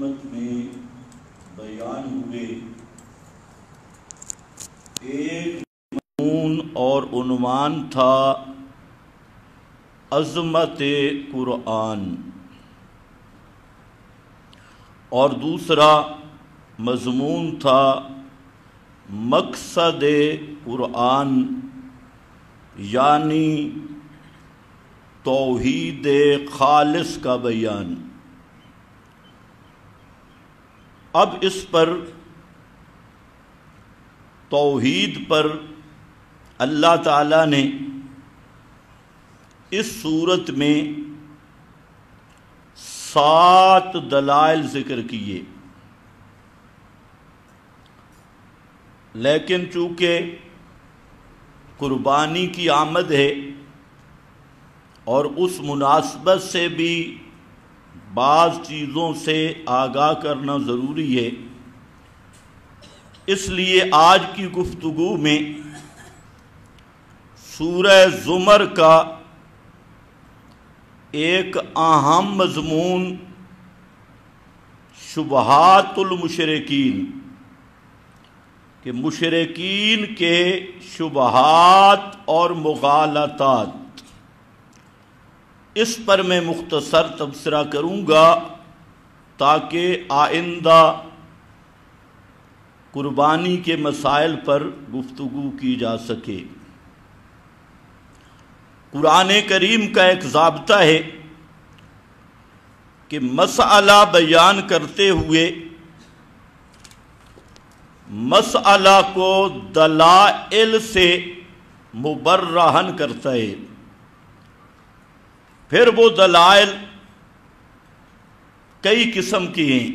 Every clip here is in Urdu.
خدمت میں بیان ہوئے، ایک مضمون اور عنوان تھا عظمت قرآن، اور دوسرا مضمون تھا مقصد قرآن، یعنی توحید خالص کا بیان۔ اب اس پر توحید پر اللہ تعالیٰ نے اس صورت میں 7 دلائل ذکر کیے، لیکن چونکہ قربانی کی آمد ہے اور اس مناسبت سے بھی بعض چیزوں سے آگاہ کرنا ضروری ہے، اس لیے آج کی گفتگو میں سورہ زمر کا ایک اہم مضمون شبہات المشرکین، کہ مشرکین کے شبہات اور مغالطات، اس پر میں مختصر تبصرہ کروں گا تاکہ آئندہ قربانی کے مسائل پر گفتگو کی جا سکے۔ قرآن کریم کا ایک ضابطہ ہے کہ مسئلہ بیان کرتے ہوئے مسئلہ کو دلائل سے مبرہن کرتا ہے، پھر وہ دلائل کئی قسم کی ہیں۔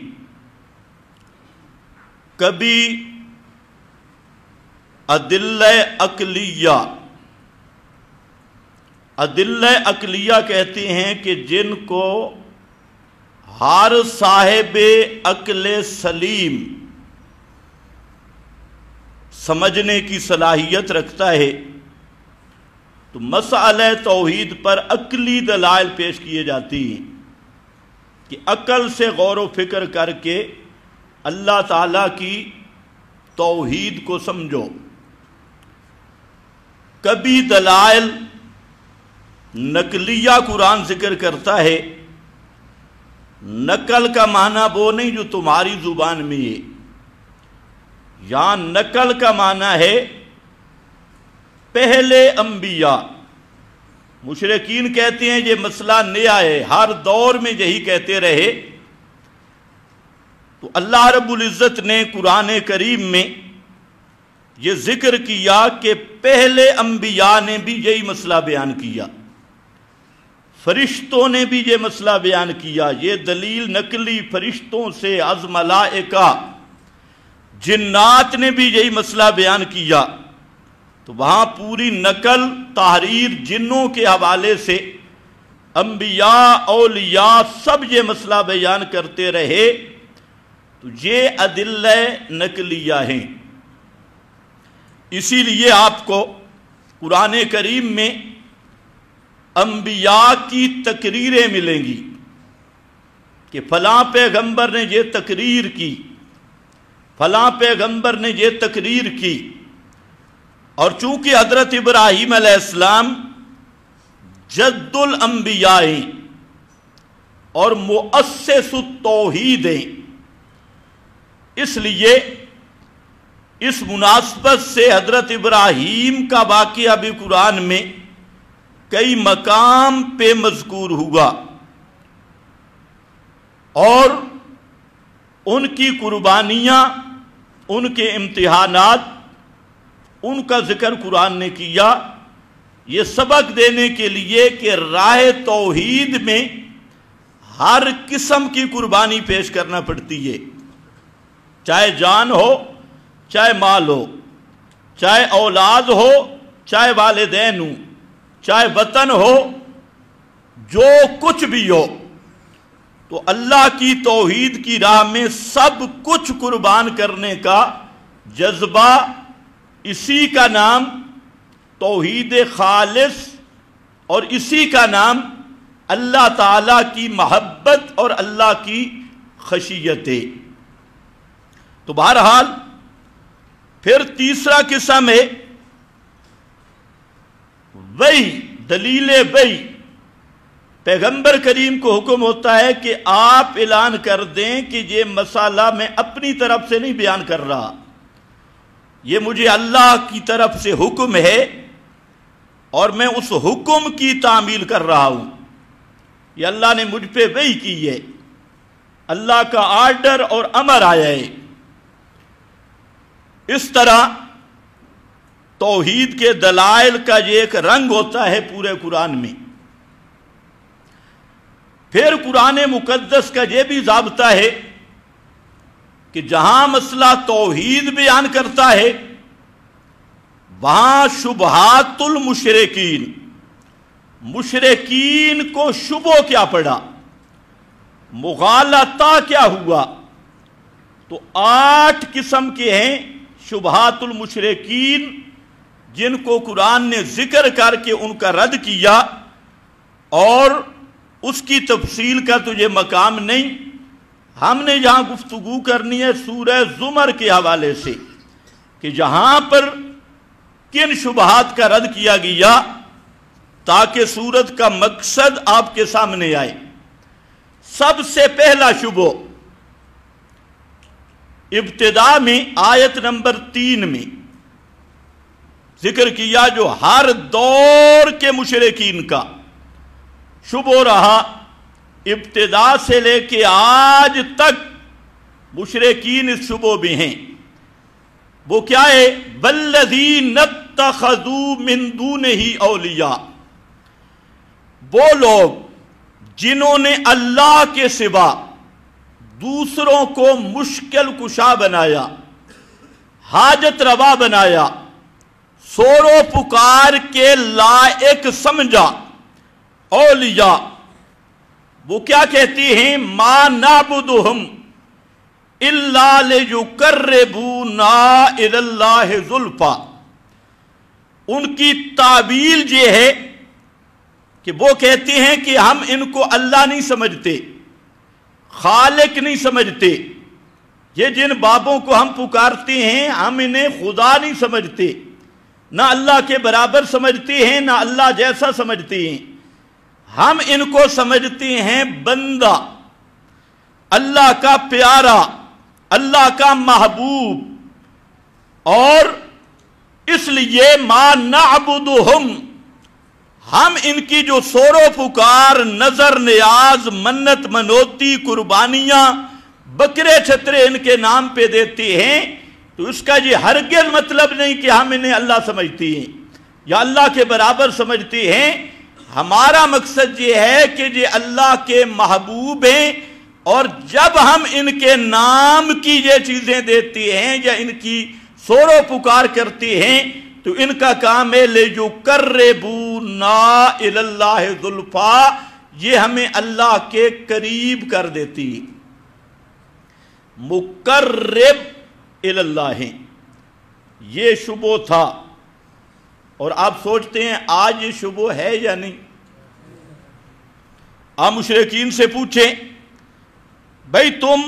کبھی ادلہ عقلیہ، ادلہ عقلیہ کہتے ہیں کہ جن کو ہر صاحب عقل سلیم سمجھنے کی صلاحیت رکھتا ہے، تو مسئلہ توحید پر عقلی دلائل پیش کیے جاتی ہیں کہ عقل سے غور و فکر کر کے اللہ تعالیٰ کی توحید کو سمجھو۔ کبھی دلائل نقلیہ قرآن ذکر کرتا ہے، نقل کا معنی وہ نہیں جو تمہاری زبان میں ہے، یہاں نقل کا معنی ہے پہلے انبیاء۔ مشرکین کہتے ہیں یہ مسئلہ نیا ہے، ہر دور میں یہی کہتے رہے، تو اللہ رب العزت نے قرآن کریم میں یہ ذکر کیا کہ پہلے انبیاء نے بھی یہی مسئلہ بیان کیا، فرشتوں نے بھی یہ مسئلہ بیان کیا۔ یہ دلیل نقلی فرشتوں سے، از ملائکہ، جنات نے بھی یہی مسئلہ بیان کیا، تو وہاں پوری نقل تحریر جنوں کے حوالے سے انبیاء، اولیاء سب یہ مسئلہ بیان کرتے رہے، تو یہ ادلہ نقلیہ ہیں۔ اسی لیے آپ کو قرآن کریم میں انبیاء کی تقریریں ملیں گی کہ فلاں پیغمبر نے یہ تقریر کی، فلاں پیغمبر نے یہ تقریر کی۔ اور چونکہ حضرت ابراہیم علیہ السلام جد الانبیاء ہیں اور مؤسس التوحید ہیں، اس لیے اس مناسبت سے حضرت ابراہیم کا واقعہ بھی قرآن میں کئی مقام پہ مذکور ہوا، اور ان کی قربانیاں، ان کے امتحانات، ان کا ذکر قرآن نے کیا، یہ سبق دینے کے لیے کہ راہ توحید میں ہر قسم کی قربانی پیش کرنا پڑتی ہے، چاہے جان ہو، چاہے مال ہو، چاہے اولاد ہو، چاہے والدین ہو، چاہے وطن ہو، جو کچھ بھی ہو، تو اللہ کی توحید کی راہ میں سب کچھ قربان کرنے کا جذبہ، اسی کا نام توحید خالص اور اسی کا نام اللہ تعالیٰ کی محبت اور اللہ کی خشیت. تو بہرحال پھر تیسرا قسم ہے وہی دلیل وہی. پیغمبر کریم کو حکم ہوتا ہے کہ آپ اعلان کر دیں کہ یہ مسئلہ میں اپنی طرف سے نہیں بیان کر رہا، یہ مجھے اللہ کی طرف سے حکم ہے اور میں اس حکم کی تعمیل کر رہا ہوں. یہ اللہ نے مجھ پہ وحی کی ہے، اللہ کا آرڈر اور امر آیا ہے. اس طرح توحید کے دلائل کا یہ ایک رنگ ہوتا ہے پورے قرآن میں. پھر قرآن مقدس کا یہ بھی ضابطہ ہے کہ جہاں مسئلہ توحید بیان کرتا ہے وہاں شبہات المشرکین، مشرکین کو شبہ کیا پڑا، مغالطہ کیا ہوا. تو 8 قسم کے ہیں شبہات المشرکین جن کو قرآن نے ذکر کر کے ان کا رد کیا، اور اس کی تفصیل کا تو یہ مقام نہیں. ہم نے یہاں گفتگو کرنی ہے سورہ زمر کے حوالے سے کہ جہاں پر کن شبہات کا رد کیا گیا تاکہ سورت کا مقصد آپ کے سامنے آئے. سب سے پہلا شبہ ابتدا میں آیت نمبر 3 میں ذکر کیا، جو ہر دور کے مشرکین کا شبہ رہا، ابتدا سے لے کے آج تک مشرکین اس شبہ میں ہیں. وہ کیا ہے؟ وَالَّذِينَ اتَّخَذُوا مِن دُونِهِ أَوْلِيَاءَ، وہ لوگ جنہوں نے اللہ کے سوا دوسروں کو مشکل کشا بنایا، حاجت روا بنایا، سور و پکار کے لائق سمجھا. اولیاء وہ کیا کہتی ہیں؟ ما نعبدہم الا لیقربونا الی اللہ زلفا. ان کی تعبیر یہ ہے کہ وہ کہتے ہیں کہ ہم ان کو اللہ نہیں سمجھتے، خالق نہیں سمجھتے. یہ جن بابوں کو ہم پکارتے ہیں ہم انہیں خدا نہیں سمجھتے، نہ اللہ کے برابر سمجھتے ہیں، نہ اللہ جیسا سمجھتے ہیں. ہم ان کو سمجھتے ہیں بندہ، اللہ کا پیارا، اللہ کا محبوب. اور اس لیے ما نعبدہم، ہم ان کی جو سور و پکار، نظر نیاز، منت منوتی، قربانیاں، بکرے چھترے ان کے نام پہ دیتے ہیں، تو اس کا یہ ہرگز مطلب نہیں کہ ہم انہیں اللہ سمجھتے ہیں یا اللہ کے برابر سمجھتے ہیں. ہمارا مقصد یہ ہے کہ یہ اللہ کے محبوب ہیں، اور جب ہم ان کے نام کی یہ چیزیں دیتے ہیں یا ان کی سور و پکار کرتے ہیں تو ان کا کام ہے لیقربونا الی اللہ زلفا، یہ ہمیں اللہ کے قریب کر دیتی. مقرب الی اللہ، یہ شبہ تھا. اور آپ سوچتے ہیں آج یہ شبہ ہے یا نہیں؟ آپ مشرکین سے پوچھیں بھئی تم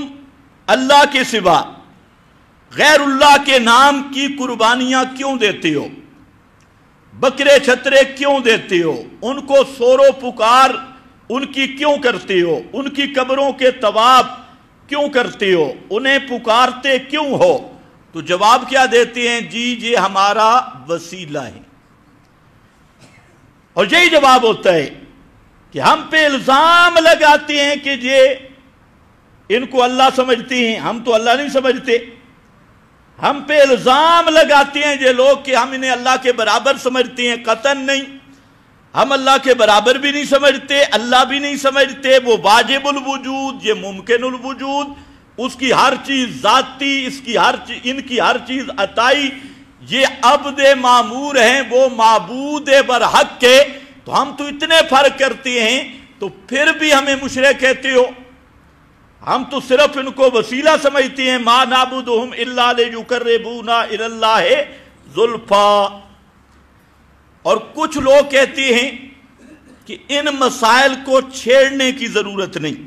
اللہ کے سوا غیر اللہ کے نام کی قربانیاں کیوں دیتے ہو، بکرے چھترے کیوں دیتے ہو، ان کو سور و پکار ان کی کیوں کرتے ہو، ان کی قبروں کے طواف کیوں کرتے ہو، انہیں پکارتے کیوں ہو؟ تو جواب کیا دیتے ہیں؟ جی یہ ہمارا وسیلہ ہے. اور یہی جواب ہوتا ہے کہ ہم پہ الزام لگاتے ہیں کہ یہ ان کو اللہ سمجھتے ہیں، ہم تو اللہ نہیں سمجھتے. ہم پہ الزام لگاتے ہیں یہ لوگ کہ ہم انہیں اللہ کے برابر سمجھتے ہیں. قطعاً نہیں، ہم اللہ کے برابر بھی نہیں سمجھتے، اللہ بھی نہیں سمجھتے. وہ واجب الوجود، یہ ممکن الوجود، اس کی ہر چیز ذاتی، ان کی ہر چیز عطائی. یہ عبد معمور ہیں، وہ معبود برحق کے. تو ہم تو اتنے فرق کرتے ہیں، تو پھر بھی ہمیں مشرک کہتے ہو. ہم تو صرف ان کو وسیلہ سمجھتے ہیں. ما نعبدہم الا لیقربونا الی اللہ زلفا. اور کچھ لوگ کہتے ہیں کہ ان مسائل کو چھیڑنے کی ضرورت نہیں.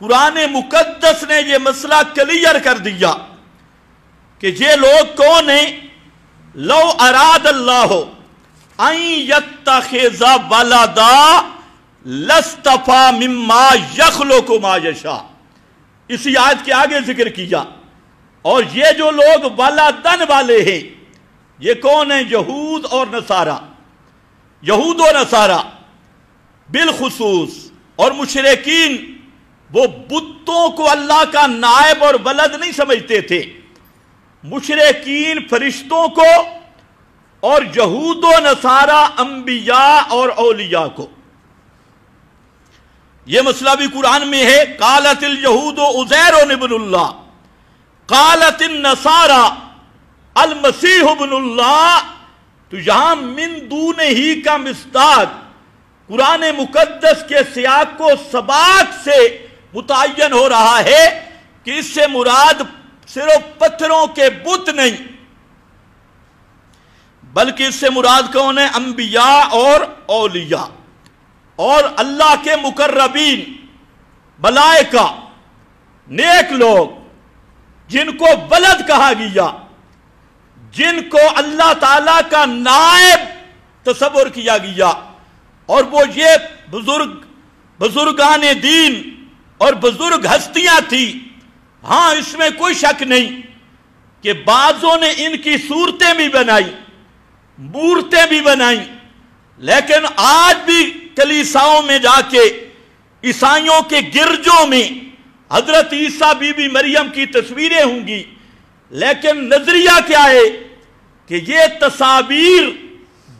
قرآن مقدس نے یہ مسئلہ کلیئر کر دیا کہ یہ لوگ کون ہیں؟ لو اراد اللہ ان یتخذ ولدا لاصطفی مما یخلق ما یشاء، اسی آیت کے آگے ذکر کیا۔ اور یہ جو لوگ ولدن والے ہیں یہ کون ہیں؟ یہود اور نصارہ، یہود و نصارہ بالخصوص، اور مشرکین وہ بتوں کو اللہ کا نائب اور ولد نہیں سمجھتے تھے، مشرکین فرشتوں کو اور یہود و نصارہ انبیاء اور اولیاء کو۔ یہ مسئلہ بھی قرآن میں ہے، قالت الیہود عزیر ابن اللہ قالت النصارى المسیح ابن اللہ۔ تو یہاں من دون ہی کا مصداق قرآن مقدس کے سیاق کو سباق سے متعین ہو رہا ہے کہ اس سے مراد صرف پتھروں کے بت نہیں بلکہ اس سے مراد کون ہے؟ انبیاء اور اولیاء اور اللہ کے مقربین، ملائکہ، نیک لوگ جن کو ولد کہا گیا، جن کو اللہ تعالیٰ کا نائب تصور کیا گیا، اور وہ یہ بزرگان دین اور بزرگ ہستیاں تھی۔ ہاں اس میں کوئی شک نہیں کہ بعضوں نے ان کی صورتیں بھی بنائی، مورتیں بھی بنائیں، لیکن آج بھی کلیساؤں میں جا کے عیسائیوں کے گرجوں میں حضرت عیسیٰ بی بی مریم کی تصویریں ہوں گی، لیکن نظریہ کیا ہے کہ یہ تصاویر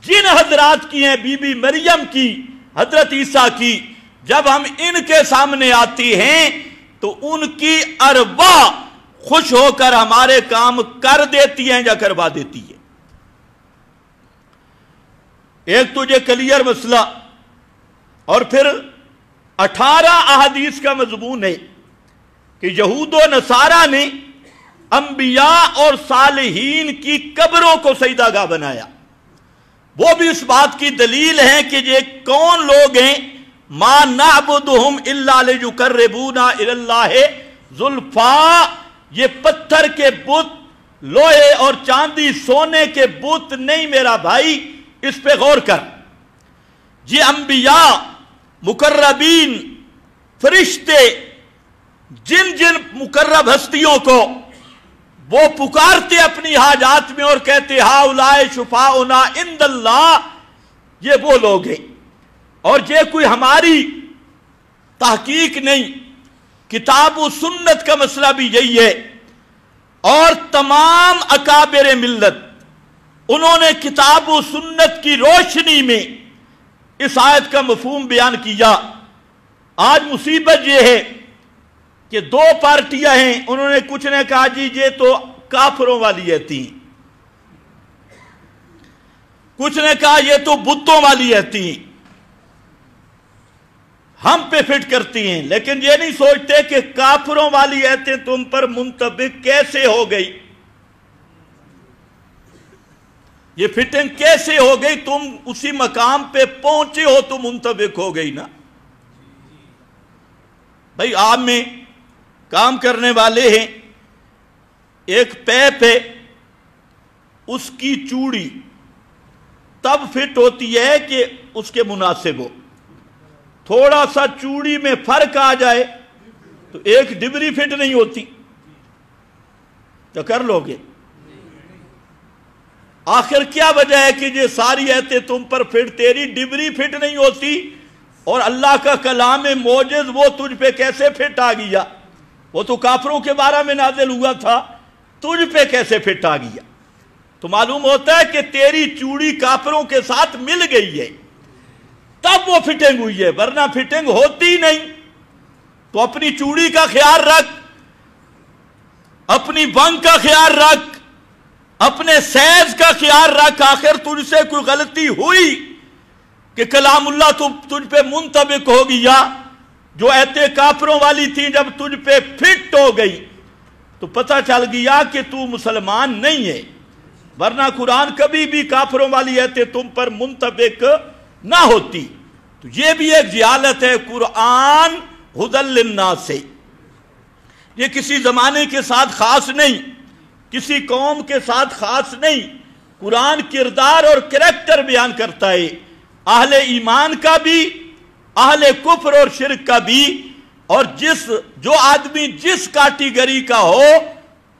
جن حضرات کی ہیں، بی بی مریم کی، حضرت عیسیٰ کی، جب ہم ان کے سامنے آتی ہیں تو ان کی ارواح خوش ہو کر ہمارے کام کر دیتی ہیں یا کروا دیتی ہے۔ ایک تو یہ کلیئر مسئلہ، اور پھر 18 احادیث کا مضمون ہے کہ یہود و نصارہ نے انبیاء اور صالحین کی قبروں کو سجدہ گاہ بنایا۔ وہ بھی اس بات کی دلیل ہے کہ یہ کون لوگ ہیں؟ ما نعبدہم الا لیقربونا الی اللہ زلفیٰ، یہ پتھر کے بت، لوہے اور چاندی سونے کے بت نہیں میرا بھائی، اس پہ غور کر۔ یہ انبیاء، مقربین، فرشتے، جن جن مقرب ہستیوں کو وہ پکارتے اپنی حاجات میں اور کہتے ہؤلاء شفاؤنا عند اللہ، یہ وہ لوگ ہیں۔ اور یہ کوئی ہماری تحقیق نہیں، کتاب و سنت کا مسئلہ بھی یہی ہے، اور تمام اکابر ملت انہوں نے کتاب و سنت کی روشنی میں اس آیت کا مفہوم بیان کیا۔ آج مصیبت یہ ہے کہ دو پارٹیاں ہیں، انہوں نے کچھ نے کہا جی یہ تو کافروں والی آیتیں، کچھ نے کہا یہ تو بتوں والی آیتیں، ہم پہ فٹ کرتی ہیں، لیکن یہ نہیں سوچتے کہ کافروں والی آیتیں تم پر منطبق کیسے ہو گئی، یہ فٹنگ کیسے ہو گئی، تم اسی مقام پہ پہنچے ہو تو منطبق ہو گئی نا۔ بھائی آپ میں کام کرنے والے ہیں، ایک پیپ ہے، اس کی چوڑی تب فٹ ہوتی ہے کہ اس کے مناسب ہو، تھوڑا سا چوڑی میں فرق آ جائے تو ایک ڈبری فٹ نہیں ہوتی، تو کر لو گے؟ آخر کیا وجہ ہے کہ یہ ساری آیتیں تم پر فٹ، تیری ڈبری فٹ نہیں ہوتی، اور اللہ کا کلام موجز وہ تجھ پہ کیسے فٹ آ گیا؟ وہ تو کافروں کے بارے میں نازل ہوا تھا، تجھ پہ کیسے فٹ آ گیا؟ تو معلوم ہوتا ہے کہ تیری چوڑی کافروں کے ساتھ مل گئی ہے، تب وہ فٹنگ ہوئی ہے، ورنہ فٹنگ ہوتی نہیں۔ تو اپنی چوڑی کا خیال رکھ، اپنی بنگ کا خیال رکھ، اپنے سیز کا خیال رکھ، آخر تجھ سے کوئی غلطی ہوئی کہ کلام اللہ تجھ پہ منطبق ہو گیا، جو ایتے کافروں والی تھی جب تجھ پہ فٹ ہو گئی تو پتہ چل گیا کہ تو مسلمان نہیں ہے، ورنہ قرآن کبھی بھی کافروں والی ایتے تم پر منطبق نہ ہوتی۔ تو یہ بھی ایک جہالت ہے، قرآن ہدی للناس سے یہ کسی زمانے کے ساتھ خاص نہیں، کسی قوم کے ساتھ خاص نہیں، قرآن کردار اور کریکٹر بیان کرتا ہے، اہل ایمان کا بھی، اہل کفر اور شرک کا بھی، اور جو آدمی جس کیٹیگری کا ہو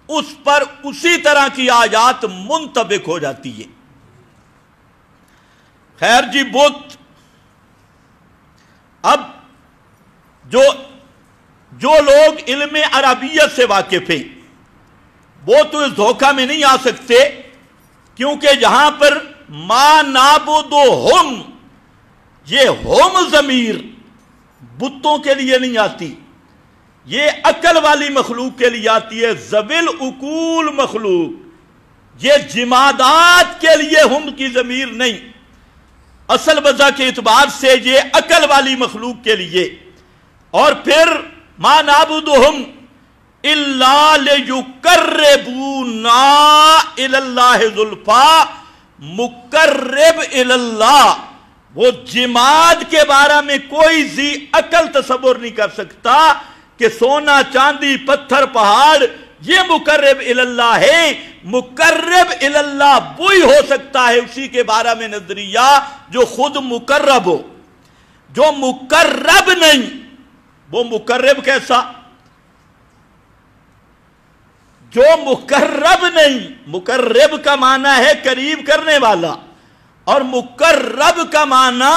اس پر اسی طرح کی آیات منطبق ہو جاتی ہے۔ خیر جی، بت اب جو لوگ علم عربیت سے واقف ہیں وہ تو اس دھوکہ میں نہیں آ سکتے، کیونکہ جہاں پر ما نعبدہم، یہ ہم ضمیر بتوں کے لیے نہیں آتی، یہ عقل والی مخلوق کے لیے آتی ہے، ذوی العقول مخلوق، یہ جمادات کے لیے ہم کی ضمیر نہیں، اصل وجہ کے اعتبار سے یہ عقل والی مخلوق کے لیے۔ اور پھر ما نعبدہم الا لیقربونا الی اللہ زلفیٰ، مقرب الی اللہ، وہ جماد کے بارے میں کوئی ذی عقل تصور نہیں کر سکتا کہ سونا چاندی پتھر پہاڑ یہ مقرب الی اللہ ہے۔ مقرب الی اللہ وہی ہو سکتا ہے اسی کے بارے میں نظریہ جو خود مقرب ہو، جو مقرب نہیں وہ مقرب کیسا؟ جو مقرب نہیں، مقرب کا معنی ہے قریب کرنے والا، اور مقرب کا معنی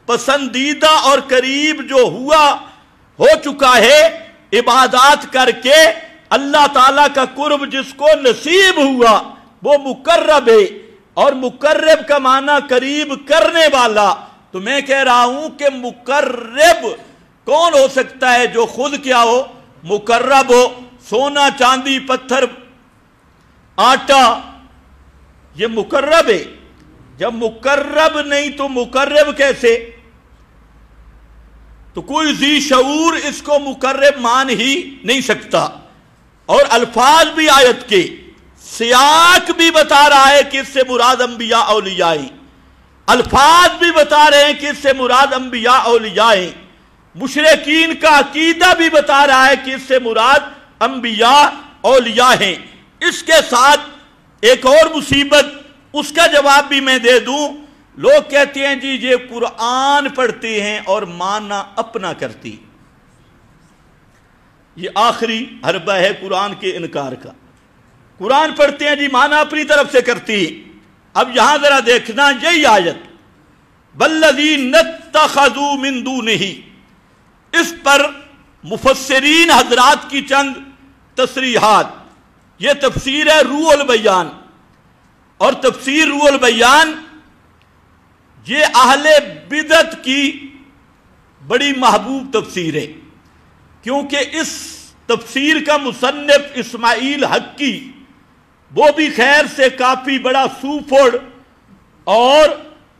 پسندیدہ اور قریب جو ہو چکا ہے عبادات کر کے اللہ تعالیٰ کا قرب جس کو نصیب ہوا وہ مقرب ہے، اور مقرب کا معنی قریب کرنے والا۔ تو میں کہہ رہا ہوں کہ مقرب کون ہو سکتا ہے؟ جو خود کیا ہو؟ مقرب ہو۔ سونا چاندی پتھر آٹا یہ مقرب ہے، جب مقرب نہیں تو مقرب کیسے؟ تو کوئی ذی شعور اس کو مقرب مان ہی نہیں سکتا۔ اور الفاظ بھی آیت کے سیاق بھی بتا رہا ہے کہ اس سے مراد انبیاء اولیاء ہیں، الفاظ بھی بتا رہے ہیں کہ اس سے مراد انبیاء اولیاء ہیں، مشرکین کا عقیدہ بھی بتا رہا ہے کہ اس سے مراد انبیاء اولیاء ہیں۔ اس کے ساتھ ایک اور مصیبت، اس کا جواب بھی میں دے دوں۔ لوگ کہتے ہیں جی یہ قرآن پڑھتے ہیں اور معنی اپنا کرتی، یہ آخری حربہ ہے قرآن کے انکار کا۔ قرآن پڑھتے ہیں جی معنی اپنی طرف سے کرتی۔ اب یہاں ذرا دیکھنا یہی آیت وَالَّذِينَ اتَّخَذُوا مِن دُونِهِ، اس پر مفسرین حضرات کی چند تصریحات۔ یہ تفسیر ہے روح البیان، اور تفسیر روح البیان یہ اہل بدعت کی بڑی محبوب تفسیر ہے، کیونکہ اس تفسیر کا مصنف اسماعیل حقی وہ بھی خیر سے کافی بڑا سوفڑ اور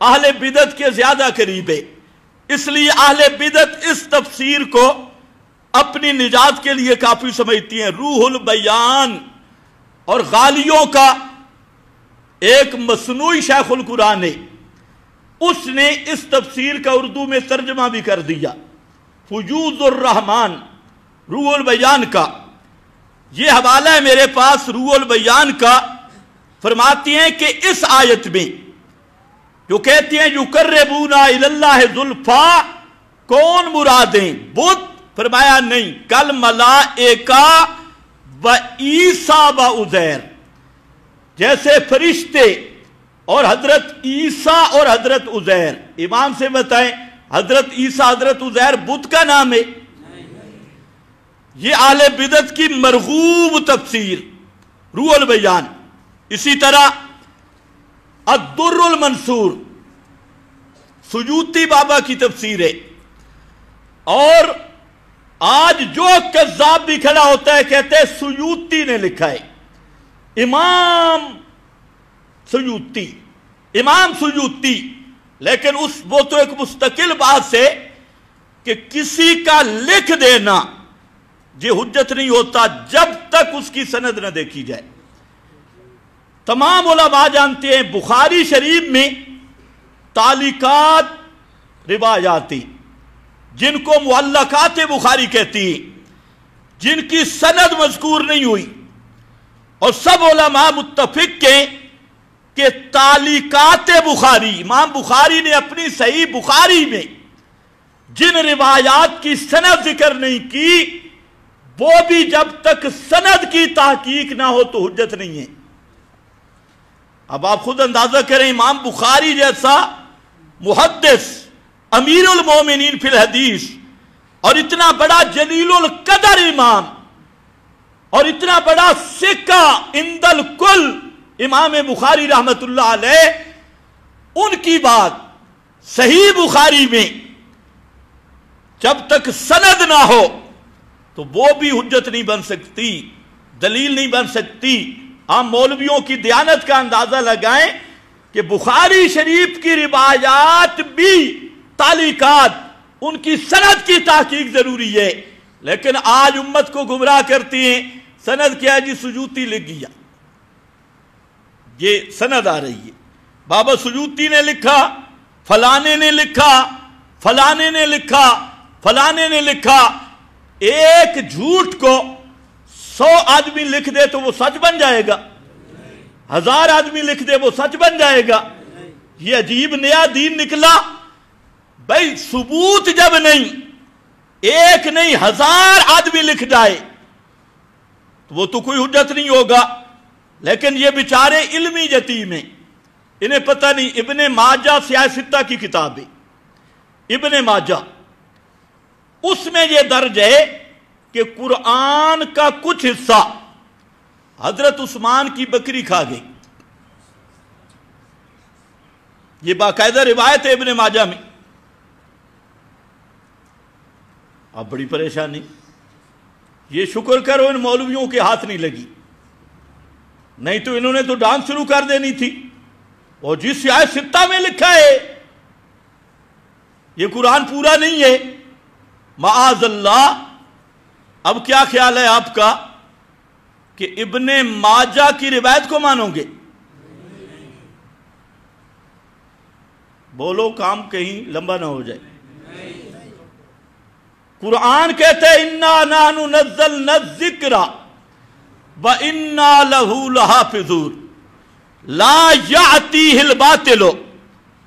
اہل بدعت کے زیادہ قریب ہے، اس لیے اہل بدعت اس تفسیر کو اپنی نجات کے لیے کافی سمجھتی ہیں۔ روح البیان اور غالیوں کا ایک مصنوعی شیخ القرآن ہے، اس نے اس تفسیر کا اردو میں ترجمہ بھی کر دیا، فیوض الرحمن روح البیان کا۔ یہ حوالہ ہے میرے پاس روح البیان کا، فرماتی ہیں کہ اس آیت میں جو کہتی ہیں یقربونا الی اللہ زلفیٰ، کون مرادیں؟ بت؟ فرمایا نہیں، کل ملائکہ و عیسیٰ و عزیر، جیسے فرشتے اور حضرت عیسیٰ اور حضرت عزیر۔ امام سے بتائیں حضرت عیسیٰ حضرت عزیر بت کا نام ہے؟ یہ اہل بدعت کی مرغوب تفسیر روح البیان۔ اسی طرح الدر المنصور سیوطی بابا کی تفسیر ہے، اور آج جو کذاب بھی کھڑا ہوتا ہے کہتے ہیں سیوطی نے لکھا ہے، امام سیوطی، لیکن وہ تو ایک مستقل بات ہے کہ کسی کا لکھ دینا یہ حجت نہیں ہوتا جب تک اس کی سند نہ دیکھی جائے۔ تمام علماء جانتے ہیں بخاری شریف میں تعلیقات روایاتی جن کو معلقات بخاری کہتی ہیں، جن کی سند مذکور نہیں ہوئی، اور سب علماء متفق کے کہ تعلیقات بخاری، امام بخاری نے اپنی صحیح بخاری میں جن روایات کی سند ذکر نہیں کی، وہ بھی جب تک سند کی تحقیق نہ ہو تو حجت نہیں ہے۔ اب آپ خود اندازہ کریں، امام بخاری جیسا محدث، امیر المومنین فی الحدیث، اور اتنا بڑا جلیل القدر امام، اور اتنا بڑا سکہ عند الکل امام بخاری رحمت اللہ علیہ، ان کی بات صحیح بخاری میں جب تک سند نہ ہو تو وہ بھی حجت نہیں بن سکتی، دلیل نہیں بن سکتی۔ ہم مولویوں کی دیانت کا اندازہ لگائیں کہ بخاری شریف کی روایات بھی تعلیقات، ان کی سند کی تحقیق ضروری ہے، لیکن آج امت کو گمراہ کرتی ہیں۔ سند کیا ہے جی؟ سجوتی لکھ گیا، یہ سند آ رہی ہے، بابا سجوتی نے لکھا، فلانے نے لکھا، فلانے نے لکھا، فلانے نے لکھا۔ ایک جھوٹ کو 100 آدمی لکھ دے تو وہ سچ بن جائے گا؟ 1000 آدمی لکھ دے وہ سچ بن جائے گا؟ یہ عجیب نیا دین نکلا بھائی۔ ثبوت جب نہیں، ایک نہیں 1000 آدمی لکھ جائے تو وہ تو کوئی حجت نہیں ہوگا۔ لیکن یہ بیچارے علمی یتیم ہیں، انہیں پتہ نہیں۔ ابن ماجہ سیاہ ستہ کی کتاب ہے، ابن ماجہ، اس میں یہ درج ہے کہ قرآن کا کچھ حصہ حضرت عثمان کی بکری کھا گئی۔ یہ باقاعدہ روایت ہے ابن ماجہ میں۔ اب بڑی پریشانی، یہ شکر کرو ان مولویوں کے ہاتھ نہیں لگی، نہیں تو انہوں نے تو ڈانس شروع کر دینی تھی۔ اور جس سیاہ ستہ میں لکھا ہے یہ قرآن پورا نہیں ہے، معاذ اللہ۔ اب کیا خیال ہے آپ کا کہ ابن ماجہ کی روایت کو مانو گے؟ بولو، کام کہیں لمبا نہ ہو جائے۔ قرآن کہتے ہیں اِنَّا نَحْنُ نَزَّلْنَا الذِّكْرَ وَإِنَّا لَهُ لَحَافِظُونَ لَا يَأْتِيهِ الْبَاطِلُ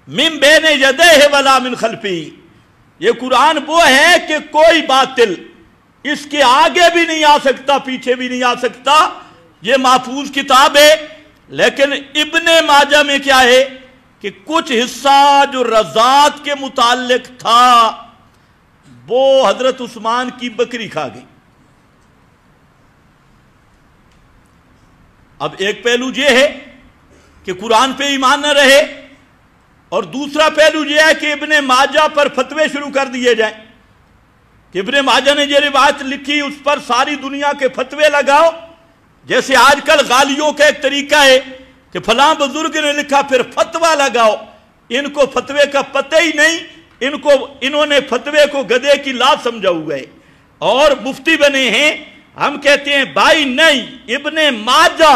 مِن بَيْنِ يَدَيْهِ وَلَا مِنْ خَلْفِهِ۔ یہ قرآن وہ ہے کہ کوئی باطل اس کے آگے بھی نہیں آ سکتا، پیچھے بھی نہیں آ سکتا، یہ محفوظ کتاب ہے۔ لیکن ابن ماجہ میں کیا ہے کہ کچھ حصہ جو رضاعت کے متعلق تھا وہ حضرت عثمان کی بکری کھا گئی۔ اب ایک پہلو یہ ہے کہ قرآن پہ ایمان نہ رہے، اور دوسرا پہلو یہ ہے کہ ابن ماجہ پر فتوے شروع کر دیے جائیں کہ ابن ماجہ نے یہ روایت لکھی، اس پر ساری دنیا کے فتوے لگاؤ۔ جیسے آج کل غالیوں کا ایک طریقہ ہے کہ فلاں بزرگ نے لکھا پھر فتوہ لگاؤ۔ ان کو فتوے کا پتہ ہی نہیں، انہوں نے فتوے کو گدھے کی لات سمجھا ہوا ہے اور مفتی بنے ہیں۔ ہم کہتے ہیں بھائی نہیں، ابن ماجہ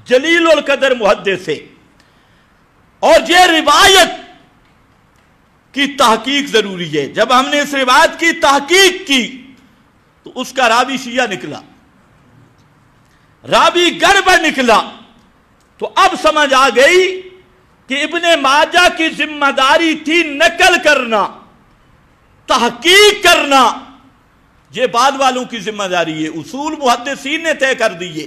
جلیل القدر محدث ہے، اور یہ روایت کی تحقیق ضروری ہے۔ جب ہم نے اس روایت کی تحقیق کی تو اس کا راوی شیعہ نکلا، راوی گڑبڑ نکلا، تو اب سمجھ آ گئی کہ ابن ماجہ کی ذمہ داری تھی نقل کرنا، تحقیق کرنا، یہ بعد والوں کی ذمہ داری ہے، اصول محدثین نے طے کر دیے۔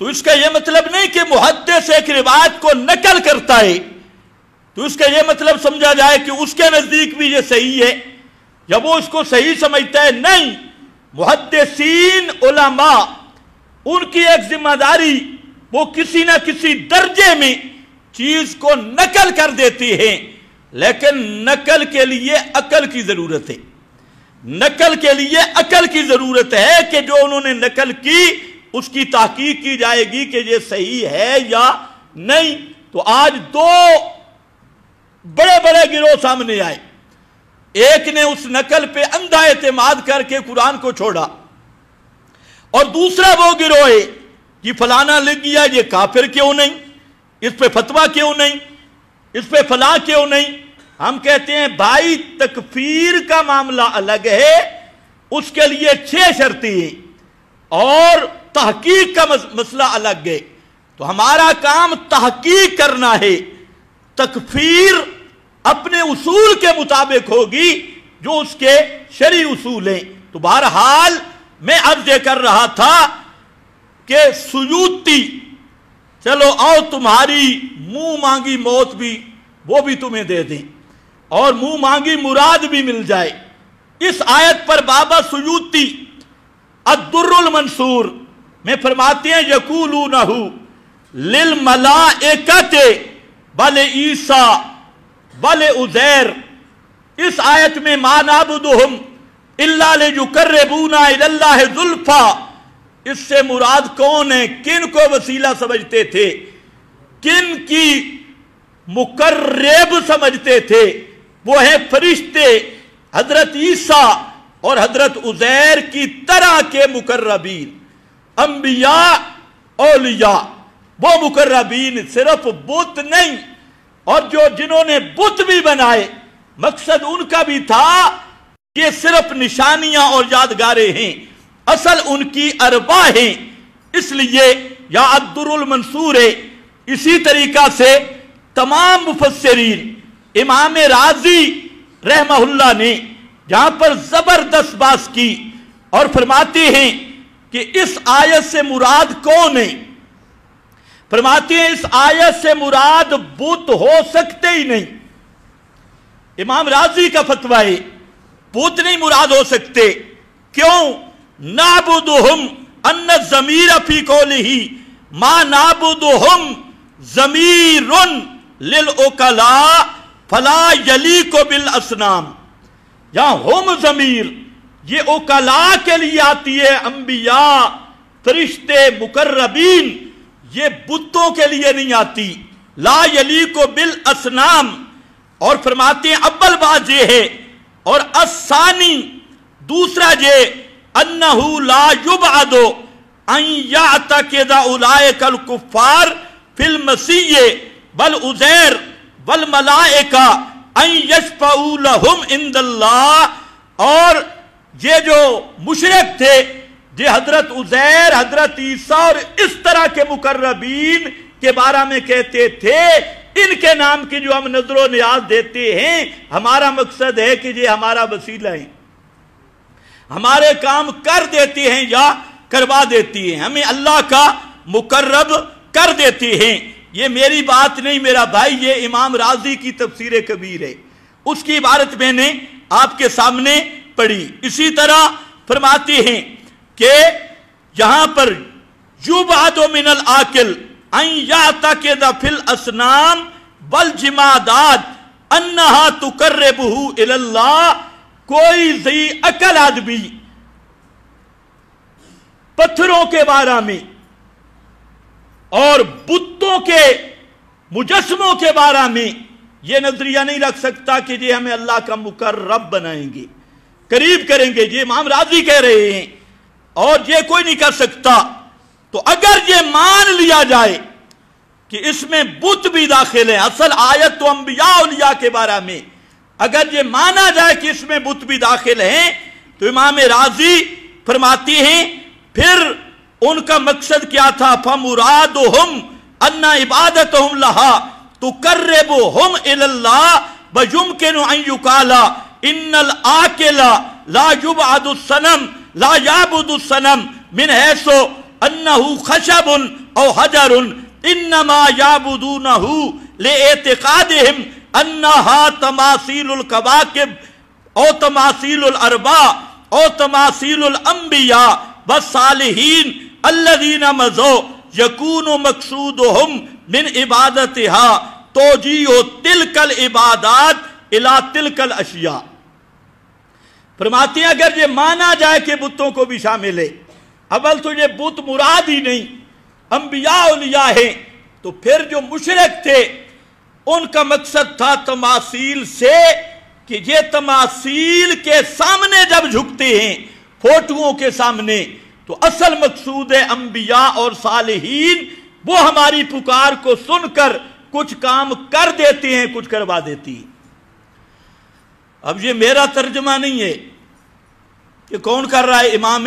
تو اس کا یہ مطلب نہیں کہ محدث ایک روایت کو نقل کرتا ہے تو اس کا یہ مطلب سمجھا جائے کہ اس کے نزدیک بھی یہ صحیح ہے یا وہ اس کو صحیح سمجھتا ہے۔ نہیں، محدثین علماء، ان کی ایک ذمہ داری، وہ کسی نہ کسی درجے میں چیز کو نقل کر دیتی ہیں، لیکن نقل کے لیے عقل کی ضرورت ہے۔ نقل کے لیے عقل کی ضرورت ہے کہ جو انہوں نے نقل کی اس کی تحقیق کی جائے گی کہ یہ صحیح ہے یا نہیں۔ تو آج دو بڑے بڑے گروہ سامنے آئے، ایک نے اس نقل پہ اندھا اعتماد کر کے قرآن کو چھوڑا، اور دوسرا وہ گروہ ہے کہ فلانا لکھ گیا، یہ کافر کیوں نہیں، اس پہ فتویٰ کیوں نہیں، اس پہ فلاں کیوں نہیں۔ ہم کہتے ہیں بھائی تکفیر کا معاملہ الگ ہے، اس کے لیے 6 شرطیں ہیں۔ اور تحقیق کا مسئلہ الگ ہے. تو ہمارا کام تحقیق کرنا ہے. تکفیر اپنے اصول کے مطابق ہوگی جو اس کے شرعی اصول ہیں. تو بہرحال میں عرض یہ کر رہا تھا کہ سیوطی چلو آؤ تمہاری منہ مانگی موت بھی وہ بھی تمہیں دے دیں اور منہ مانگی مراد بھی مل جائے. اس آیت پر بابا سیوطی الدر المنصور میں فرماتے ہیں یقولونہ للملائکۃ بل عیسیٰ بل عزیر. اس آیت میں ما نعبدہم الا لیقربونا الی اللہ زلفیٰ، اس سے مراد کون ہے؟ کن کو وسیلہ سمجھتے تھے؟ کن کی مقرب سمجھتے تھے؟ وہ ہیں فرشتے حضرت عیسیٰ اور حضرت عزیر کی طرح کے مقربین، انبیاء اولیاء. وہ مقربین صرف بت نہیں، اور جنہوں نے بت بھی بنائے مقصد ان کا بھی تھا یہ صرف نشانیاں اور یادگاریں ہیں، اصل ان کی ارواح ہیں. اس لیے یا الدر المنصور ہے. اسی طریقہ سے تمام مفسرین، امام رازی رحمہ اللہ نے جہاں پر زبردست بات کی اور فرماتے ہیں کہ اس آیت سے مراد کون ہے؟ فرماتے ہیں اس آیت سے مراد بت ہو سکتے ہی نہیں. امام رازی کا فتویٰ ہے بت نہیں مراد ہو سکتے. کیوں؟ نعبدہم ان الضمیر فی قولہ ما نعبدہم ضمیر للعقلاء فلا یلیق بالاصنام. یہاں ہم ضمیر یہ عقلاء کے لیے آتی ہے، انبیاء فرشتے مقربین، یہ بتوں کے لیے نہیں آتی. لا یلیق بالاصنام. اور فرماتے ہیں اول بات یہ ہے، اور الثانی دوسرا یہ انہو لا یبعد ان یعتقد اولئک الکفار فی المسیح والعزیر والملائکہ ان یشفعوا لہم عند اللہ. اور یہ جو مشرک تھے یہ حضرت عزیر حضرت عیسیٰ اور اس طرح کے مقربین کے بارے میں کہتے تھے ان کے نام کی جو ہم نظر و نیاز دیتے ہیں ہمارا مقصد ہے کہ یہ ہمارا وسیلہ ہے، ہمارے کام کر دیتے ہیں یا کروا دیتی ہیں، ہمیں اللہ کا مقرب کر دیتے ہیں. یہ میری بات نہیں میرا بھائی، یہ امام رازی کی تفسیر کبیر ہے، اس کی عبارت میں نے آپ کے سامنے پڑھی. اسی طرح فرماتے ہیں کہ یہاں پر یبعد من العاقل ان یعتقد فی الاسنام والجمادات انہا تقربہ الی اللہ. کوئی ذی عقل آدمی پتھروں کے بارے میں اور بتوں کے مجسموں کے بارے میں یہ نظریہ نہیں رکھ سکتا کہ یہ ہمیں اللہ کا مقرب بنائیں گے، قریب کریں گے. یہ امام رازی کہہ رہے ہیں اور یہ کوئی نہیں کر سکتا. تو اگر یہ مان لیا جائے کہ اس میں بت بھی داخل ہیں، اصل آیت تو انبیاء اولیاء کے بارے میں، اگر یہ مانا جائے کہ اس میں بت بھی داخل ہیں تو امام رازی فرماتے ہیں پھر ان کا مقصد کیا تھا؟ فَمُرَادُهُمْ أَنَّ عِبَادَتُهُمْ لَهَا تُقَرِّبُهُمْ إِلَى اللَّهِ وَيُمْكِنُ أَن يُقَالَ إِنَّ الْعَاقِلَ لَا يُبْعَدُ الصَّنَمَ لَا يَعْبُدُ الصَّنَمَ مِنْ حَيْثُ أَنَّهُ خَشَبٌ أَوْ حَجَرٌ إِنَّمَا يَعْبُدُونَهُ لِاعْتِقَادِهِمْ أَنَّهَا تَمَاثِيلُ الْكَوَاكِبِ أَوْ تَمَاثِيلُ الْأَرْبَاءِ أَوْ تَمَاثِيلُ الْأَنْبِيَاءِ وَالصَّالِحِينَ الَّذِينَ مَضَوْا يَكُونُ مَقْصُودُهُمْ مِنْ عِبَادَتِهَا تَوْجِيهُ تِلْكَ الْعِبَادَاتِ إِلَى تِلْكَ الْأَشْيَاءِ. فرماتے ہیں اگر یہ مانا جائے کہ بتوں کو بھی شامل ہے، اول تو یہ بت مراد ہی نہیں، انبیاء اولیاء ہیں، تو پھر جو مشرک تھے ان کا مقصد تھا تماثیل سے کہ یہ تماثیل کے سامنے جب جھکتے ہیں فوٹوؤں کے سامنے تو اصل مقصود ہے انبیاء اور صالحین وہ ہماری پکار کو سن کر کچھ کام کر دیتے ہیں، کچھ کروا دیتی ہیں. اب یہ میرا ترجمہ نہیں ہے کہ کون کر رہا ہے، امام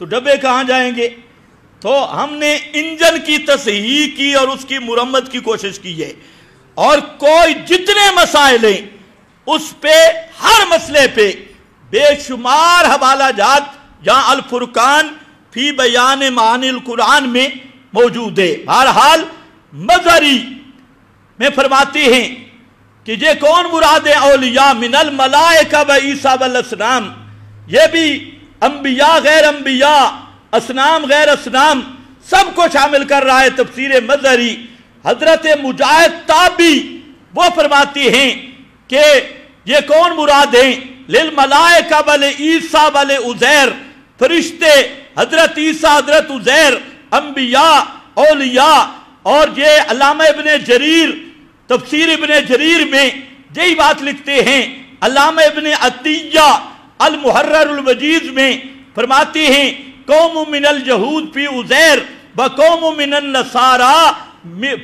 تو ڈبے کہاں جائیں گے؟ تو ہم نے انجن کی تصحیح کی اور اس کی مرمت کی کوشش کی ہے، اور کوئی جتنے مسائل ہیں اس پہ، ہر مسئلے پہ بے شمار حوالہ جات جہاں الفرقان فی بیان معانی القرآن میں موجود ہے۔ بہرحال مظہری میں فرماتے ہیں کہ یہ کون مراد ہے؟ اولیاء من الملائکہ و عیسیٰ والاسنام، یہ بھی انبیاء غیر انبیاء، اسنام غیر اسنام، سب کو شامل کر رہا ہے تفسیر مظہری۔ حضرت مجاہد تابعی وہ فرماتے ہیں کہ یہ کون مراد ہیں؟ للملائکہ ولعیسیٰ ولعزیر، فرشتے، حضرت عیسیٰ، حضرت عزیر، انبیاء، اولیاء۔ اور یہ علامہ ابن جریر تفسیر ابن جریر میں یہی بات لکھتے ہیں۔ علامہ ابن عطیہ المحرر الوجیز میں فرماتے ہیں قوم من الجہود فی عزیر و قوم من النصارى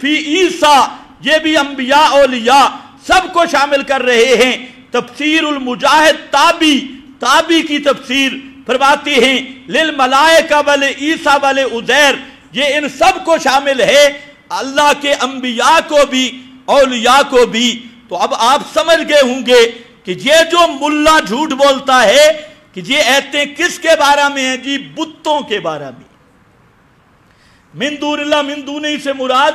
فی عیسیٰ، یہ بھی انبیاء اولیاء سب کو شامل کر رہے ہیں۔ تفسیر المجاہد تابعی کی تفسیر فرماتے ہیں للملائکہ ولعیسیٰ ولعزیر، یہ ان سب کو شامل ہے، اللہ کے انبیاء کو بھی اولیاء کو بھی۔ تو اب آپ سمجھ گئے ہوں گے کہ یہ جو ملا جھوٹ بولتا ہے کہ یہ ایتیں کس کے بارے میں ہیں؟ جی بتوں کے بارے میں۔ من دون اللہ، من دونہی سے مراد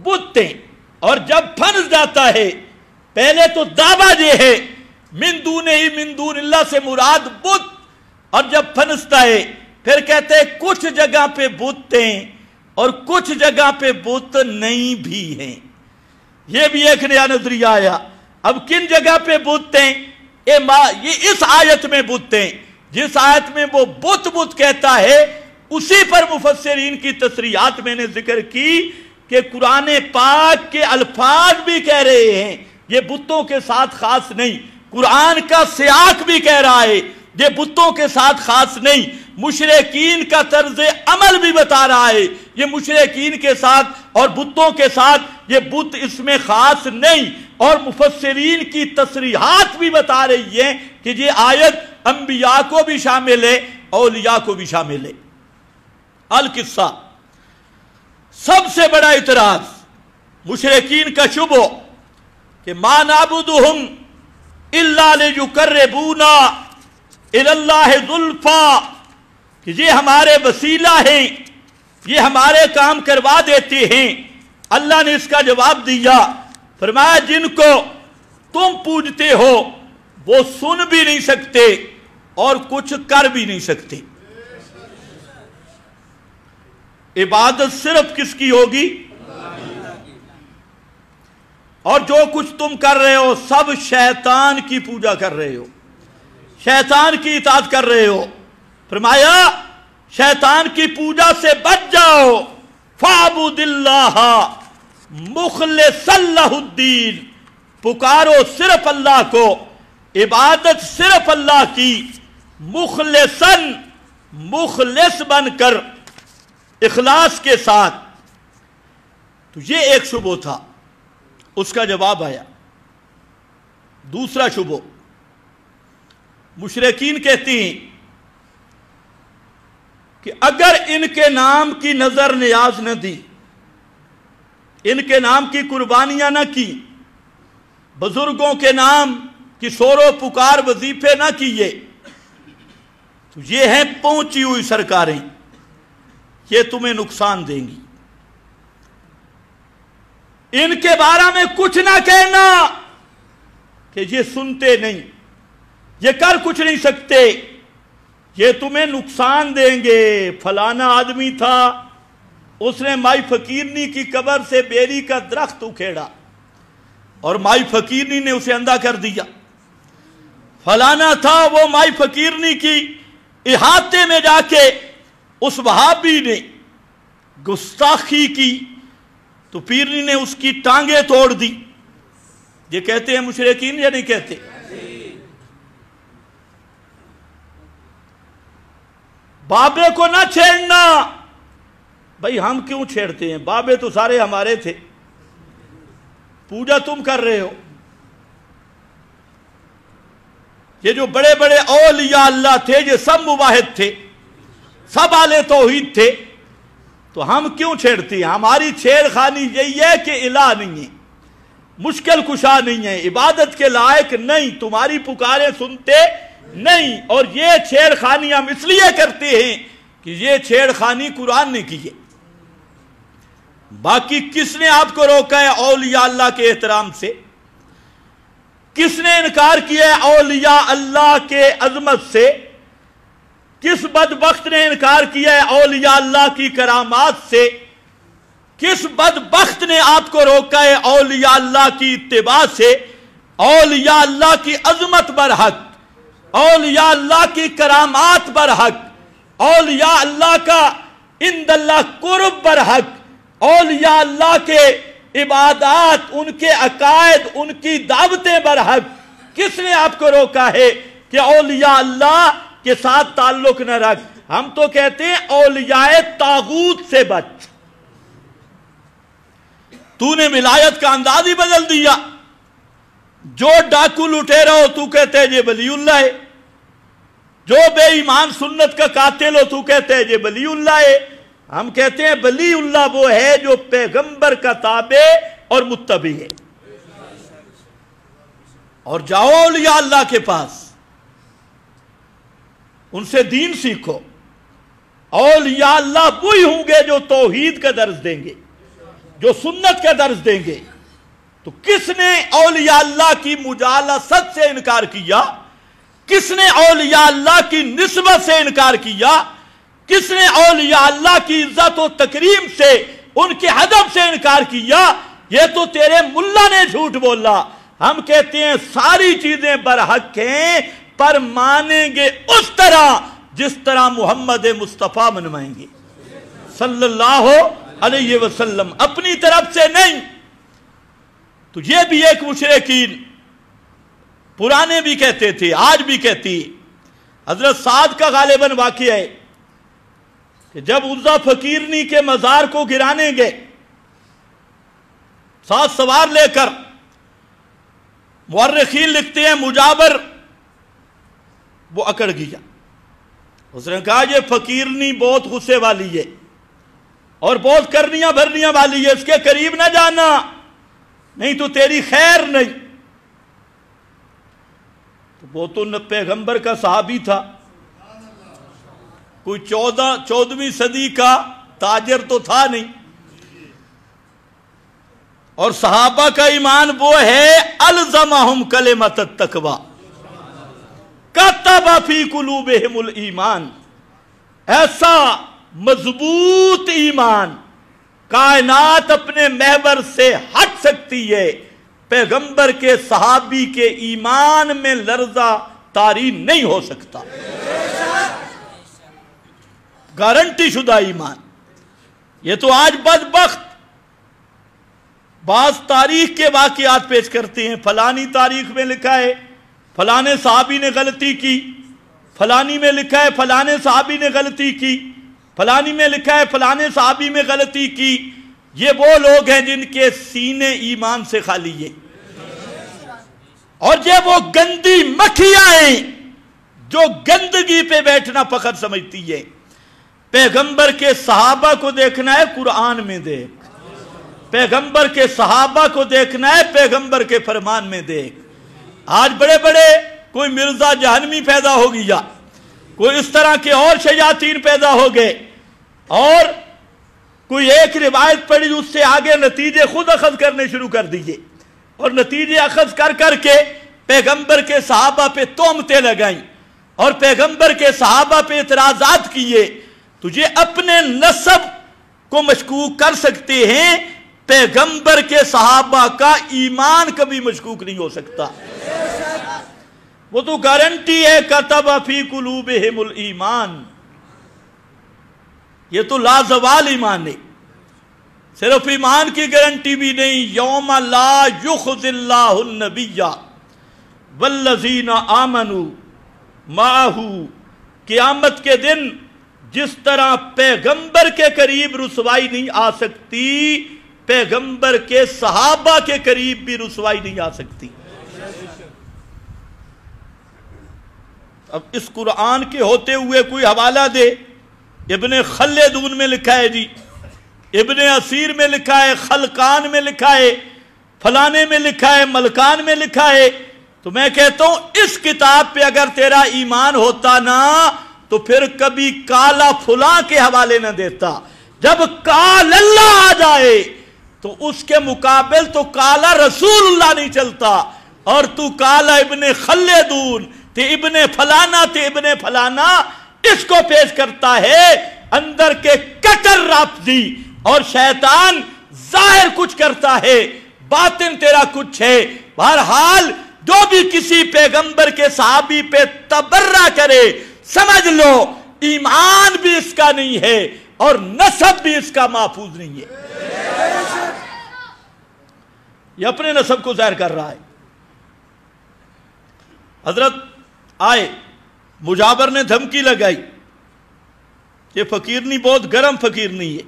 بتیں، اور جب پھنس جاتا ہے پہلے تو دعویٰ یہ ہے من دونہی، من دون اللہ سے مراد بت، اور جب پھنستا ہے پھر کہتے ہیں کچھ جگہ پہ بت ہیں اور کچھ جگہ پہ بت نہیں بھی ہیں۔ یہ بھی ایک نیا نظریہ آیا۔ اب کن جگہ پہ بت ہیں؟ یہ اس آیت میں بت ہیں، جس آیت میں وہ بت کہتا ہے اسی پر مفسرین کی تصریحات میں نے ذکر کی کہ قرآن پاک کے الفاظ بھی کہہ رہے ہیں یہ بتوں کے ساتھ خاص نہیں، قرآن کا سیاق بھی کہہ رہا ہے یہ بتوں کے ساتھ خاص نہیں، مشرکین کا طرز عمل بھی بتا رہا ہے یہ مشرکین کے ساتھ اور بتوں کے ساتھ یہ بت اس میں خاص نہیں، اور مفسرین کی تصریحات بھی بتا رہی ہیں کہ یہ آیت انبیاء کو بھی شامل ہے، اولیاء کو بھی شامل ہے۔ القصہ، سب سے بڑا اعتراض مشرکین کا شبہ کہ ما نعبدہم الا لیقربونا الی اللہ زلفیٰ، کہ یہ ہمارے وسیلہ ہیں، یہ ہمارے کام کروا دیتے ہیں۔ اللہ نے اس کا جواب دیا، فرمایا جن کو تم پوجتے ہو وہ سن بھی نہیں سکتے اور کچھ کر بھی نہیں سکتے۔ عبادت صرف کس کی ہوگی؟ اور جو کچھ تم کر رہے ہو سب شیطان کی پوجا کر رہے ہو، شیطان کی اطاعت کر رہے ہو۔ فرمایا شیطان کی پوجا سے بچ جاؤ، فَعْبُدِ اللَّهَ مُخْلِصًا لَهُ الدِّينَ، پکارو صرف اللہ کو، عبادت صرف اللہ کی، مخلص بن کر، اخلاص کے ساتھ۔ تو یہ ایک شبہ تھا، اس کا جواب آیا۔ دوسرا شبہ، مشرکین کہتی ہیں کہ اگر ان کے نام کی نظر نیاز نہ دی، ان کے نام کی قربانیاں نہ کی، بزرگوں کے نام کی سور و پکار وظیفے نہ کیے، تو یہ ہیں پہنچی ہوئی سرکاریں، یہ تمہیں نقصان دیں گی۔ ان کے بارے میں کچھ نہ کہنا کہ یہ سنتے نہیں، یہ کر کچھ نہیں سکتے، یہ تمہیں نقصان دیں گے۔ فلانا آدمی تھا، اس نے مائی فقیرنی کی قبر سے بیری کا درخت اکھیڑا اور مائی فقیرنی نے اسے اندھا کر دیا۔ فلانا تھا، وہ مائی فقیرنی کی احاطے میں جا کے اس وہابی نے گستاخی کی تو پیرنی نے اس کی ٹانگیں توڑ دی۔ یہ کہتے ہیں مشرکین یا نہیں کہتے؟ بابے کو نہ چھیڑنا، بھائی ہم کیوں چھیڑتے ہیں؟ بابے تو سارے ہمارے تھے، پوجا تم کر رہے ہو۔ یہ جو بڑے بڑے اولیاء اللہ تھے یہ سب مواحد تھے، سب اہل توحید تھے، تو ہم کیوں چھیڑتے ہیں؟ ہماری چھیڑ خانی یہی ہے کہ الہ نہیں ہے، مشکل کشا نہیں ہے، عبادت کے لائق نہیں، تمہاری پکاریں سنتے نہیں. اور یہ چھیڑ خانی ہم اس لیے کرتے ہیں کہ یہ چھیڑ خانی قرآن نے کی ہے. باقی کس نے آپ کو روکا ہے اولیاء اللہ کے احترام سے؟ کس نے انکار کیا ہے اولیاء اللہ کے عظمت سے؟ کس بدبخت نے انکار کیا ہے اولیاء اللہ کی کرامات سے؟ کس بدبخت نے آپ کو روکا ہے اولیاء اللہ کی اتباع سے؟ اولیاء اللہ کی عظمت برحق، اولیاء اللہ کی کرامات برحق، اولیاء اللہ کا عند اللہ قرب برحق، اولیاء اللہ کے عبادات، ان کے عقائد، ان کی دعوتیں برحق. کس نے آپ کو روکا ہے کہ اولیاء اللہ کے ساتھ تعلق نہ رکھ؟ ہم تو کہتے ہیں اولیاء طاغوت سے بچ. تو نے ولایت کا انداز ہی بدل دیا. جو ڈاکو لٹیرا ہو تو کہتے ہیں یہ ولی اللہ ہے، جو بے ایمان سنت کا قاتل ہو تو کہتے ہیں یہ ولی اللہ ہے. ہم کہتے ہیں ولی اللہ وہ ہے جو پیغمبر کا تابع اور متبع ہے. اور جاؤ اولیاء اللہ کے پاس، ان سے دین سیکھو. اولیاء اللہ وہی ہوں گے جو توحید کا درس دیں گے، جو سنت کا درس دیں گے. تو کس نے اولیاء اللہ کی مجالست سے انکار کیا؟ کس نے اولیاء اللہ کی نسبت سے انکار کیا؟ کس نے اولیاء اللہ کی عزت و تکریم سے، ان کے ادب سے انکار کیا؟ یہ تو تیرے ملا نے جھوٹ بولا. ہم کہتے ہیں ساری چیزیں برحق ہیں، پر مانیں گے اس طرح جس طرح محمد مصطفیٰ منوائیں گے صلی اللہ علیہ وسلم، اپنی طرف سے نہیں. تو یہ بھی ایک مشرکین پرانے بھی کہتے تھے، آج بھی کہتی. حضرت سعد کا غالباً واقعہ ہے کہ جب عزا فقیرنی کے مزار کو گرانے گئے، ساتھ سوار لے کر، مورخین لکھتے ہیں مجابر وہ اکڑ گیا. اس نے کہا یہ فقیرنی بہت غصے والی ہے اور بہت کرنیاں بھرنیاں والی ہے، اس کے قریب نہ جانا نہیں تو تیری خیر نہیں. تو وہ تو پیغمبر کا صحابی تھا، کوئی 14ویں صدی کا تاجر تو تھا نہیں. اور صحابہ کا ایمان وہ ہے الزمہم کلمۃ التقوی کتب فی قلوبہم الایمان. ایسا مضبوط ایمان کائنات اپنے محور سے ہٹ سکتی ہے، پیغمبر کے صحابی کے ایمان میں لرزہ طاری نہیں ہو سکتا. گارنٹی شدہ ایمان. یہ تو آج بدبخت بعض تاریخ کے واقعات پیش کرتے ہیں، فلانی تاریخ میں لکھا ہے فلانے صحابی نے غلطی کی، فلانی میں لکھا ہے فلانے صحابی نے غلطی کی، فلانی میں لکھا ہے فلانے صحابی میں غلطی کی. یہ وہ لوگ ہیں جن کے سینے ایمان سے خالی ہیں، اور یہ وہ گندی مکھیاں ہیں جو گندگی پہ بیٹھنا فخر سمجھتی ہے. پیغمبر کے صحابہ کو دیکھنا ہے قرآن میں دیکھ، پیغمبر کے صحابہ کو دیکھنا ہے پیغمبر کے فرمان میں دیکھ. آج بڑے بڑے کوئی مرزا جہنمی پیدا ہو گیا، کوئی اس طرح کے اور شیاطین پیدا ہو گئے، اور کوئی ایک روایت پڑھی اس سے آگے نتیجے خود اخذ کرنے شروع کر دیجئے، اور نتیجے اخذ کر کر کے پیغمبر کے صحابہ پہ تہمتیں لگائیں اور پیغمبر کے صحابہ پہ اعتراضات کیے. تجھے اپنے نسب کو مشکوک کر سکتے ہیں، پیغمبر کے صحابہ کا ایمان کبھی مشکوک نہیں ہو سکتا. وہ تو گارنٹی ہے کتب فی قلوبہم الایمان. یہ تو لازوال ایمان ہے. صرف ایمان کی گارنٹی بھی نہیں، یوم لا یخزی اللہ النبی والذین آمنوا معہ. قیامت کے دن جس طرح پیغمبر کے قریب رسوائی نہیں آ سکتی، پیغمبر کے صحابہ کے قریب بھی رسوائی نہیں آ سکتی. اب اس قرآن کے ہوتے ہوئے کوئی حوالہ دے، ابن خلدون میں لکھا ہے جی، ابن اسیر میں لکھا ہے، خلقان میں لکھا ہے، فلانے میں لکھا ہے، ملکان میں لکھا ہے۔ تو میں کہتا ہوں اس کتاب پہ اگر تیرا ایمان ہوتا نا تو پھر کبھی کالا فلاں کے حوالے نہ دیتا۔ جب کال اللہ آ جائے تو اس کے مقابل تو کالا رسول اللہ نہیں چلتا، اور تو کالا ابن خلدون تے ابن فلانا تے ابن فلانا اس کو پیش کرتا ہے۔ اندر کے کٹر رافضی اور شیطان ظاہر کچھ کرتا ہے، باطن تیرا کچھ ہے۔ بہرحال جو بھی کسی پیغمبر کے صحابی پہ تبرہ کرے سمجھ لو ایمان بھی اس کا نہیں ہے اور نسب بھی اس کا محفوظ نہیں ہے، یہ اپنے نسب کو ظاہر کر رہا ہے۔ حضرت آئے، مجابر نے دھمکی لگائی، یہ فقیرنی بہت گرم فقیرنی ہے،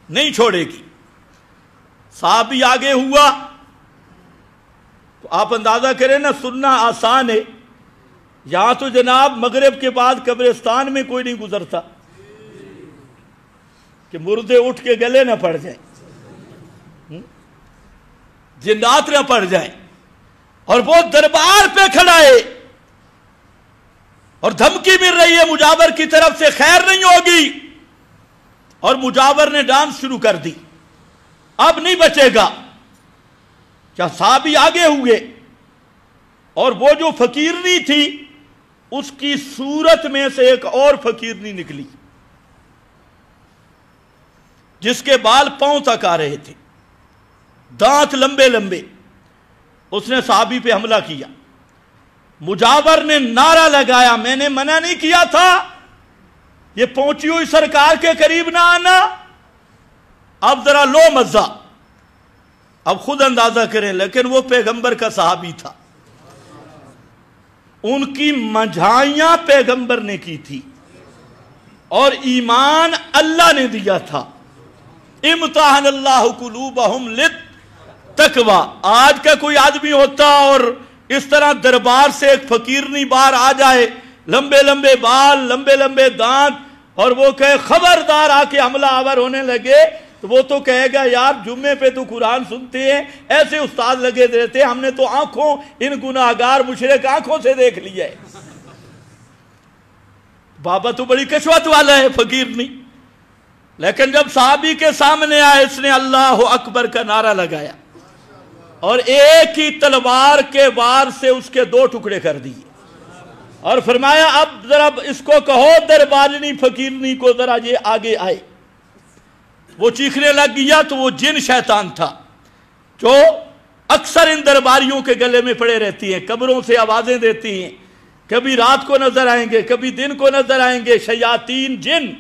نہیں چھوڑے گی۔ صحابی آگے ہوا تو آپ اندازہ کریں نا، سننا آسان ہے، یہاں تو جناب مغرب کے بعد قبرستان میں کوئی نہیں گزرتا کہ مردے اٹھ کے گلے نہ پڑ جائیں، جنات نہ پڑ جائیں، اور وہ دربار پہ کھڑا ہے اور دھمکی مل رہی ہے مجاور کی طرف سے، خیر نہیں ہوگی، اور مجاور نے ڈانس شروع کر دی، اب نہیں بچے گا۔ کیا صحابی آگے ہوئے، اور وہ جو فقیرنی تھی اس کی صورت میں سے ایک اور فقیرنی نکلی جس کے بال پاؤں تک آ رہے تھے، دانت لمبے لمبے۔ اس نے صحابی پہ حملہ کیا، مجاور نے نعرہ لگایا، میں نے منع نہیں کیا تھا یہ پہنچی ہوئی سرکار کے قریب نہ آنا، اب ذرا لو مزہ۔ اب خود اندازہ کریں، لیکن وہ پیغمبر کا صحابی تھا، ان کی مجھائیاں پیغمبر نے کی تھی اور ایمان اللہ نے دیا تھا۔ امتحن اللہ قلوبہم للتقوی۔ آج کا کوئی آدمی ہوتا اور اس طرح دربار سے ایک فقیرنی بار آ جائے، لمبے لمبے بال، لمبے لمبے دانت، اور وہ کہے خبردار، آ کے حملہ آور ہونے لگے، تو وہ تو کہے گا یار جمعے پہ تو قرآن سنتے ہیں، ایسے استاد لگے رہتے ہیں، ہم نے تو آنکھوں ان گناہگار مشرک آنکھوں سے دیکھ لیا ہے۔ بابا تو بڑی کشوت والا ہے، فقیر نہیں۔ لیکن جب صحابی کے سامنے آئے، اس نے اللہ اکبر کا نعرہ لگایا اور ایک ہی تلوار کے وار سے اس کے 2 ٹکڑے کر دیے، اور فرمایا اب ذرا اس کو کہو دربارنی فقیرنی کو ذرا یہ آگے آئے۔ وہ چیخنے لگ گیا تو وہ جن شیطان تھا جو اکثر ان درباریوں کے گلے میں پڑے رہتی ہیں، قبروں سے آوازیں دیتی ہیں، کبھی رات کو نظر آئیں گے، کبھی دن کو نظر آئیں گے، شیاطین جن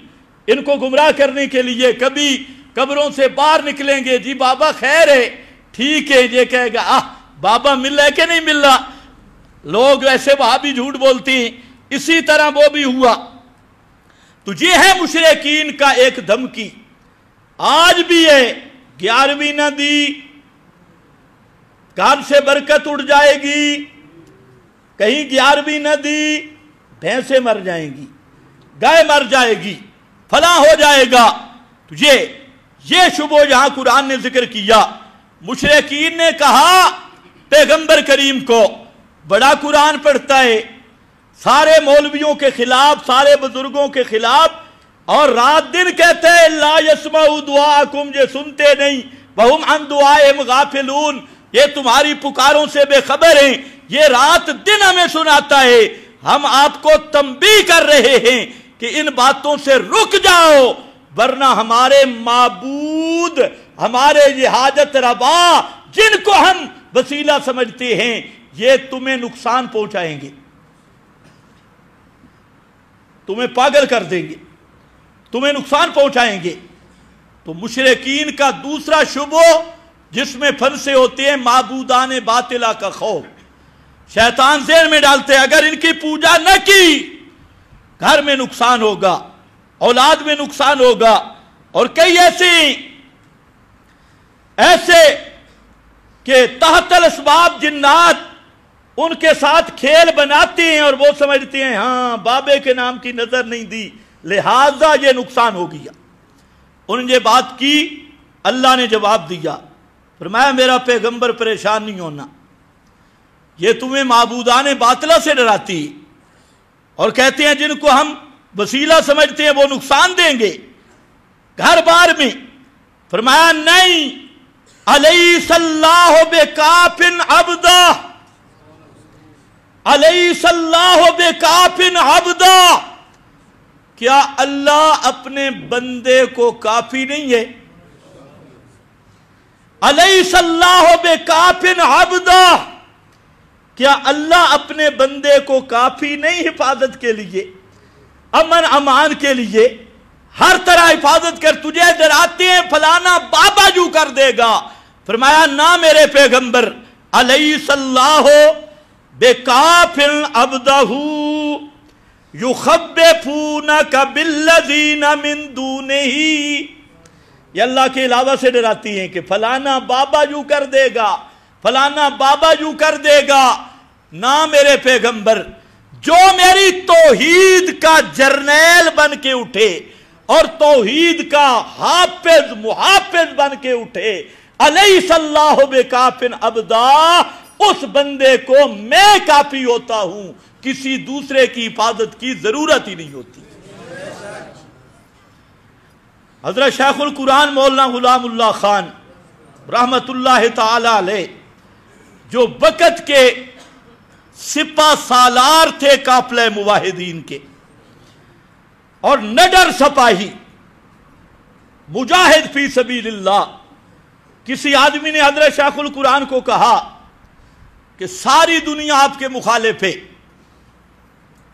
ان کو گمراہ کرنے کے لیے کبھی قبروں سے باہر نکلیں گے، جی بابا خیر ہے، ٹھیک ہے، یہ کہے گا بابا مل رہا ہے کہ نہیں مل رہا، لوگ ایسے وہاں بھی جھوٹ بولتی ہیں۔ اسی طرح وہ بھی ہوا۔ تو یہ ہے مشرکین کا ایک دھمکی، آج بھی ہے، 11ویں نہ دی گھر سے برکت اڑ جائے گی، کہیں 11ویں نہ دی بھینسیں مر جائیں گی، گائے مر جائے گی، فلاں ہو جائے گا۔ تو یہ شبہ جہاں قرآن نے ذکر کیا، مشرکین نے کہا پیغمبر کریم کو، بڑا قرآن پڑھتا ہے، سارے مولویوں کے خلاف، سارے بزرگوں کے خلاف، اور رات دن کہتے ہیں لا یسمعوا دعاءکم، یہ سنتے نہیں، وہم عن دعائہم غافلون، یہ تمہاری پکاروں سے بے خبر ہیں، یہ رات دن ہمیں سناتا ہے، ہم آپ کو تنبیہ کر رہے ہیں کہ ان باتوں سے رک جاؤ، ورنہ ہمارے معبود، ہمارے یہ حاجت روا جن کو ہم وسیلہ سمجھتے ہیں، یہ تمہیں نقصان پہنچائیں گے، تمہیں پاگل کر دیں گے، تمہیں نقصان پہنچائیں گے۔ تو مشرکین کا دوسرا شبہ جس میں پھنسے ہوتے ہیں، معبودان باطلہ کا خوف۔ شیطان ذہن میں ڈالتے ہیں اگر ان کی پوجا نہ کی گھر میں نقصان ہوگا، اولاد میں نقصان ہوگا، اور کئی ایسے کہ تحت الاسباب جنات ان کے ساتھ کھیل بناتے ہیں اور وہ سمجھتے ہیں ہاں بابے کے نام کی نظر نہیں دی لہذا یہ نقصان ہو گیا۔ انہوں نے یہ بات کی، اللہ نے جواب دیا، فرمایا میرا پیغمبر پریشان نہیں ہونا، یہ تمہیں معبودان باطلہ سے ڈراتی اور کہتے ہیں جن کو ہم وسیلہ سمجھتے ہیں وہ نقصان دیں گے گھر بار میں۔ فرمایا نہیں، الیس اللہ بکاف عبدا، الیس اللہ بکاف عبدا، کیا اللہ اپنے بندے کو کافی نہیں ہے؟ الیس اللہ بکاف عبدا، کیا اللہ اپنے بندے کو کافی نہیں حفاظت کے لیے، امن امان کے لیے؟ ہر طرح حفاظت کر، تجھے ڈراتے ہیں فلانا بابا جو کر دے گا۔ فرمایا نہ میرے پیغمبر، الیس اللہ بکاف عبدہ یخوفونک بالذین من دونہ، یہ اللہ کے علاوہ سے ڈراتی ہیں کہ فلانا بابا جو کر دے گا، فلانا بابا جو کر دے گا۔ نہ میرے پیغمبر، جو میری توحید کا جرنیل بن کے اٹھے اور توحید کا حافظ محافظ بن کے اٹھے، الیس اللہ بکاف عبدا، اس بندے کو میں کافی ہوتا ہوں، کسی دوسرے کی حفاظت کی ضرورت ہی نہیں ہوتی۔ حضرت شیخ القرآن مولانا غلام اللہ خان رحمت اللہ تعالی علیہ، جو وقت کے سپہ سالار تھے قافلہ موحدین کے اور نڈر سپاہی، مجاہد فی سبیل اللہ، کسی آدمی نے حضرت شیخ القرآن کو کہا کہ ساری دنیا آپ کے مخالف ہے،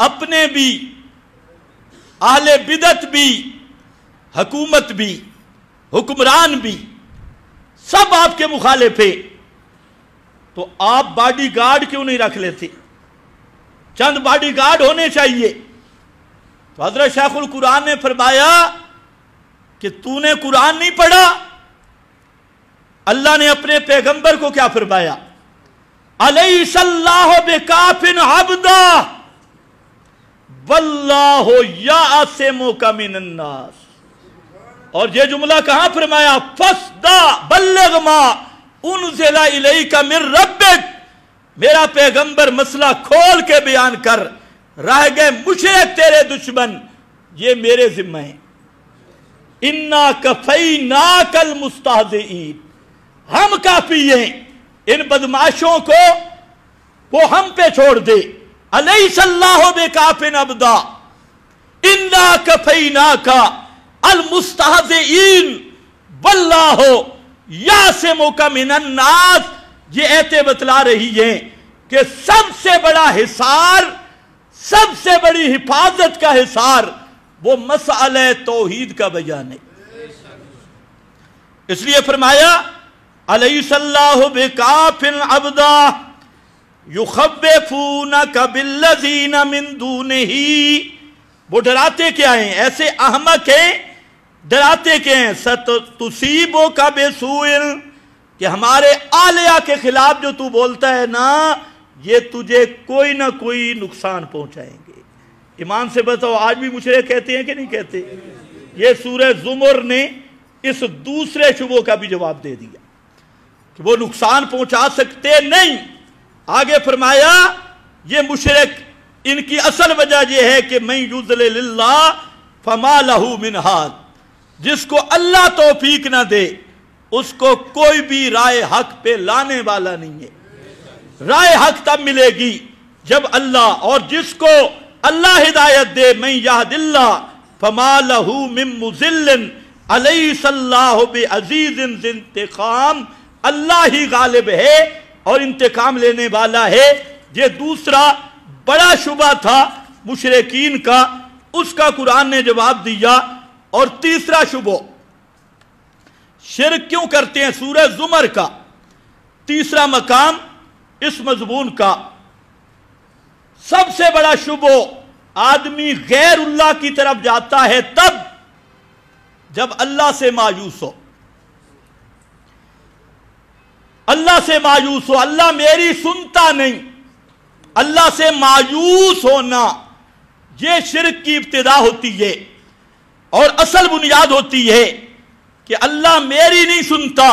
اپنے بھی، اہل بدعت بھی، حکومت بھی، حکمران بھی، سب آپ کے مخالف ہے، تو آپ باڈی گارڈ کیوں نہیں رکھ لیتے؟ چند باڈی گارڈ ہونے چاہیے۔ تو حضرت شیخ القرآن نے فرمایا کہ تو نے قرآن نہیں پڑھا؟ اللہ نے اپنے پیغمبر کو کیا فرمایا؟ الیس اللہ بکاف عبدا واللہ یعصمک من الناس، اور یہ جملہ کہاں فرمایا؟ فاصدع بلغ ما انزل الیک من ربک، میرا پیغمبر مسئلہ کھول کے بیان کر، رہ گئے مشرک تیرے دشمن یہ میرے ذمہ ہیں۔ انا کفیناک المستہزئین، ہم کافی ہیں، ان بدماشوں کو وہ ہم پہ چھوڑ دے۔ الیس اللہ بکاف عبدا انا کفیناک المستہزئین واللہ یعصمک من الناس، یہ ایتیں بتلا رہی ہیں کہ سب سے بڑا حصار، سب سے بڑی حفاظت کا حصار وہ مسئلہ توحید کا بیان ہے۔ اس لیے فرمایا الیس اللہ بکاف عبدا یخوفونک بالذین من دونہ، وہ ڈراتے کیا ہیں؟ ایسے احمق ہیں، ڈراتے کیا ہیں؟ ستصیبک بسوء، کہ ہمارے آلیہ کے خلاف جو تو بولتا ہے نا، یہ تجھے کوئی نہ کوئی نقصان پہنچائیں گے۔ ایمان سے بتاؤ آج بھی مشرک کہتے ہیں کہ نہیں کہتے؟ یہ سورہ زمر نے اس دوسرے شبہ کا بھی جواب دے دیا کہ وہ نقصان پہنچا سکتے نہیں۔ آگے فرمایا یہ مشرک، ان کی اصل وجہ یہ ہے کہ من یضلل اللہ فما لہ من ہاد، جس کو اللہ توفیق نہ دے اس کو کوئی بھی رائے حق پہ لانے والا نہیں ہے۔ رائے حق تب ملے گی جب اللہ، اور جس کو اللہ ہدایت دے، من یہد اللہ فما لہ من مضل الیس اللہ بعزیز ذی انتقام، اللہ ہی غالب ہے اور انتقام لینے والا ہے۔ یہ دوسرا بڑا شبہ تھا مشرکین کا، اس کا قرآن نے جواب دیا۔ اور تیسرا شبہ، شرک کیوں کرتے ہیں؟ سورہ زمر کا تیسرا مقام اس مضمون کا سب سے بڑا شبہ، آدمی غیر اللہ کی طرف جاتا ہے تب جب اللہ سے مایوس ہو، اللہ سے مایوس ہو، اللہ میری سنتا نہیں، اللہ سے مایوس ہونا، یہ شرک کی ابتدا ہوتی ہے۔ اور اصل بنیاد ہوتی ہے کہ اللہ میری نہیں سنتا،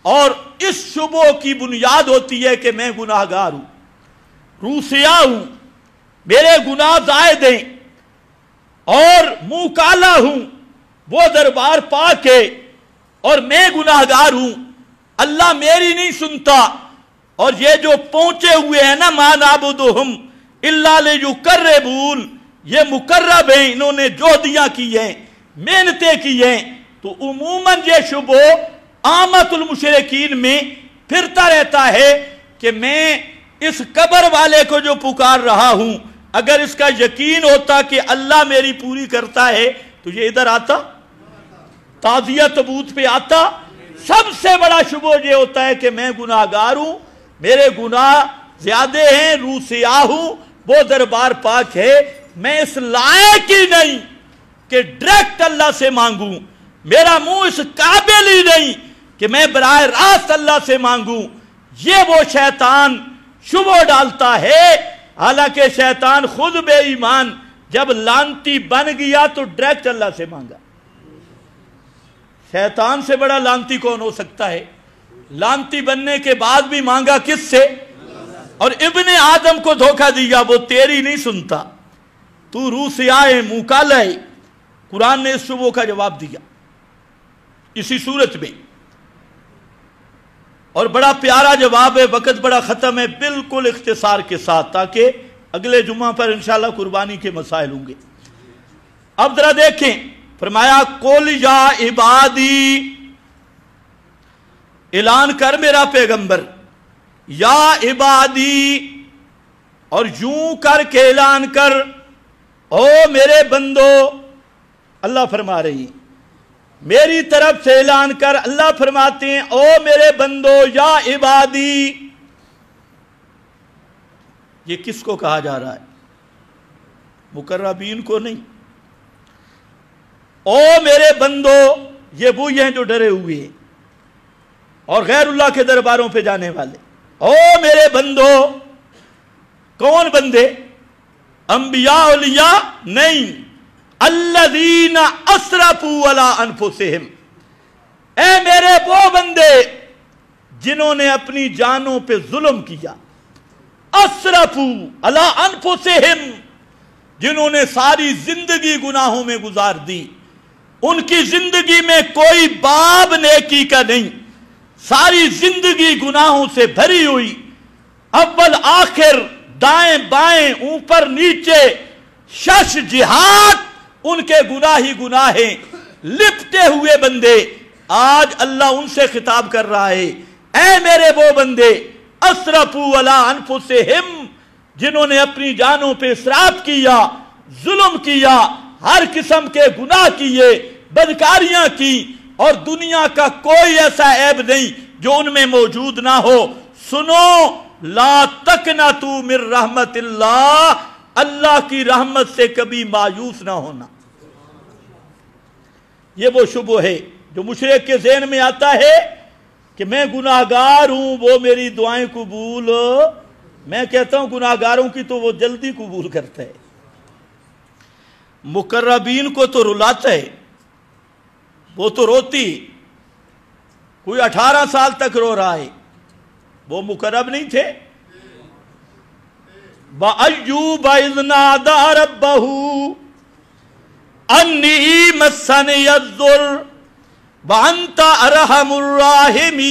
اور اس شبہ کی بنیاد ہوتی ہے کہ میں گناہگار ہوں، روسیا ہوں، میرے گناہ زائد ہیں اور منہ کالا ہوں، وہ دربار پاک ہے اور میں گناہگار ہوں، اللہ میری نہیں سنتا۔ اور یہ جو پہنچے ہوئے ہیں نا ما نعبدہم الا لیقربون، یہ مقرب ہیں، انہوں نے جوہدیاں کی ہیں، محنتیں کی ہیں، تو عموماً یہ شبہ عامت المشرکین میں پھرتا رہتا ہے کہ میں اس قبر والے کو جو پکار رہا ہوں، اگر اس کا یقین ہوتا کہ اللہ میری پوری کرتا ہے تو یہ ادھر آتا، تعزیہ تبوت پہ آتا۔ سب سے بڑا شبہ یہ ہوتا ہے کہ میں گناہگار ہوں، میرے گناہ زیادہ ہیں، روح سیاہ ہوں، وہ دربار پاک ہے، میں اس لائق ہی نہیں کہ ڈائریکٹ اللہ سے مانگوں، میرا منہ اس قابل ہی نہیں کہ میں براہ راست اللہ سے مانگوں۔ یہ وہ شیطان شبہ ڈالتا ہے، حالانکہ شیطان خود بے ایمان جب لانتی بن گیا تو ڈائریکٹ اللہ سے مانگا۔ شیطان سے بڑا لانتی کون ہو سکتا ہے؟ لانتی بننے کے بعد بھی مانگا کس سے؟ اور ابن آدم کو دھوکہ دیا، وہ تیری نہیں سنتا، تو روح سیاہ ہے، منہ کالا ہے۔ قرآن نے اس شبہ کا جواب دیا اسی صورت میں، اور بڑا پیارا جواب ہے، وقت بڑا ختم ہے، بالکل اختصار کے ساتھ، تاکہ اگلے جمعہ پر انشاءاللہ قربانی کے مسائل ہوں گے۔ اب ذرا دیکھیں، فرمایا قل یا عبادی، اعلان کر میرا پیغمبر، یا عبادی، اور یوں کر کے اعلان کر، او میرے بندو، اللہ فرما رہی ہیں، میری طرف سے اعلان کر، اللہ فرماتے ہیں او میرے بندو یا عبادی۔ یہ کس کو کہا جا رہا ہے؟ مقربین کو نہیں، او میرے بندو، یہ وہی ہیں جو ڈرے ہوئے ہیں اور غیر اللہ کے درباروں پہ جانے والے۔ او میرے بندو، کون بندے؟ انبیاء اولیاء نہیں، الذین اسرفوا علی انفسہم، اے میرے وہ بندے جنہوں نے اپنی جانوں پہ ظلم کیا، اسرفوا علی انفسہم، جنہوں نے ساری زندگی گناہوں میں گزار دی، ان کی زندگی میں کوئی باب نیکی کا نہیں، ساری زندگی گناہوں سے بھری ہوئی، اول آخر، دائیں بائیں، اوپر نیچے، شش جہاد، ان کے گناہ ہی گناہ ہیں، لپٹے ہوئے بندے۔ آج اللہ ان سے خطاب کر رہا ہے، اے میرے وہ بندے، اسرفوا علی انفسہم، جنہوں نے اپنی جانوں پہ اسراف کیا، ظلم کیا، ہر قسم کے گناہ کیے، بدکاریاں کی، اور دنیا کا کوئی ایسا عیب نہیں جو ان میں موجود نہ ہو۔ سنو، لا تقنطوا من رحمت اللہ، اللہ کی رحمت سے کبھی مایوس نہ ہونا۔ یہ وہ شبہ ہے جو مشرک کے ذہن میں آتا ہے کہ میں گناہگار ہوں، وہ میری دعائیں قبول، میں کہتا ہوں گناہگاروں کی تو وہ جلدی قبول کرتا ہے، مقربین کو تو رلاتا ہے، وہ تو روتی، کوئی 18 سال تک رو رہا ہے، وہ مقرب نہیں تھے۔ وَأَيُّوبَ إِذْ نَادَىٰ رَبَّهُ أَنِّي مَسَّنِيَ الضُّرُّ وَأَنْتَ أَرْحَمُ الرَّاحِمِينَ،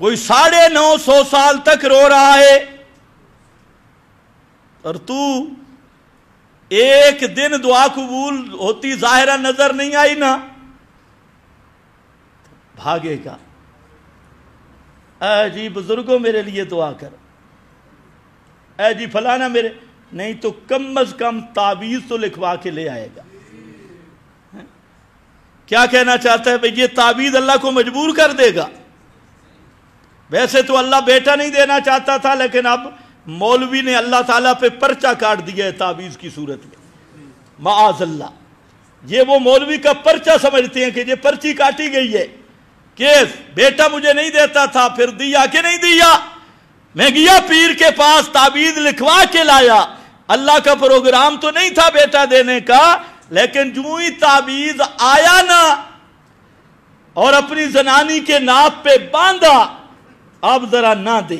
کوئی 950 سال تک رو رہا ہے، اور تو ایک دن دعا قبول ہوتی ظاہرہ نظر نہیں آئی نا، بھاگے گا، اے جی بزرگوں میرے لیے دعا کر، اے جی فلانا میرے، نہیں تو کم از کم تعویذ تو لکھوا کے لے آئے گا۔ کیا کہنا چاہتا ہے بھئی؟ یہ تعویذ اللہ کو مجبور کر دے گا۔ ویسے تو اللہ بیٹا نہیں دینا چاہتا تھا، لیکن اب مولوی نے اللہ تعالیٰ پہ پرچہ کاٹ دیا ہے تعویذ کی صورت میں، معاذ اللہ۔ یہ وہ مولوی کا پرچہ سمجھتے ہیں کہ یہ پرچی کاٹی گئی ہے کہ بیٹا مجھے نہیں دیتا تھا، پھر دیا کہ نہیں دیا، میں گیا پیر کے پاس، تعویذ لکھوا کے لایا، اللہ کا پروگرام تو نہیں تھا بیٹا دینے کا، لیکن جو ہی تعویذ آیا نا اور اپنی زنانی کے ناپ پہ باندھا، اب ذرا نہ دے،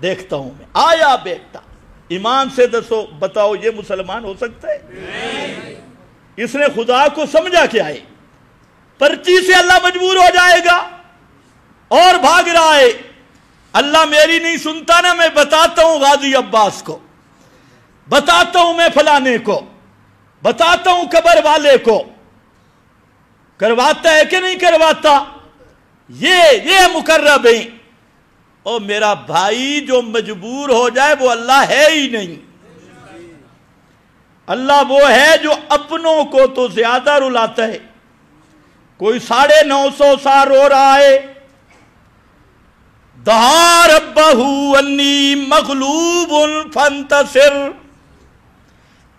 دیکھتا ہوں میں، آیا بیٹا۔ ایمان سے دسو، بتاؤ یہ مسلمان ہو سکتا ہے؟ نہیں۔ اس نے خدا کو سمجھا کیا ہے؟ پرچی سے اللہ مجبور ہو جائے گا اور بھاگ رہا ہے، اللہ میری نہیں سنتا نا، میں بتاتا ہوں غازی عباس کو، بتاتا ہوں میں فلانے کو، بتاتا ہوں قبر والے کو۔ کرواتا ہے کہ نہیں کرواتا؟ یہ مقرب ہیں۔ اور میرا بھائی جو مجبور ہو جائے وہ اللہ ہے ہی نہیں۔ اللہ وہ ہے جو اپنوں کو تو زیادہ رلاتا ہے۔ کوئی 950 سال رو رہا ہے، دعا ربہ انی مغلوب فانتصر،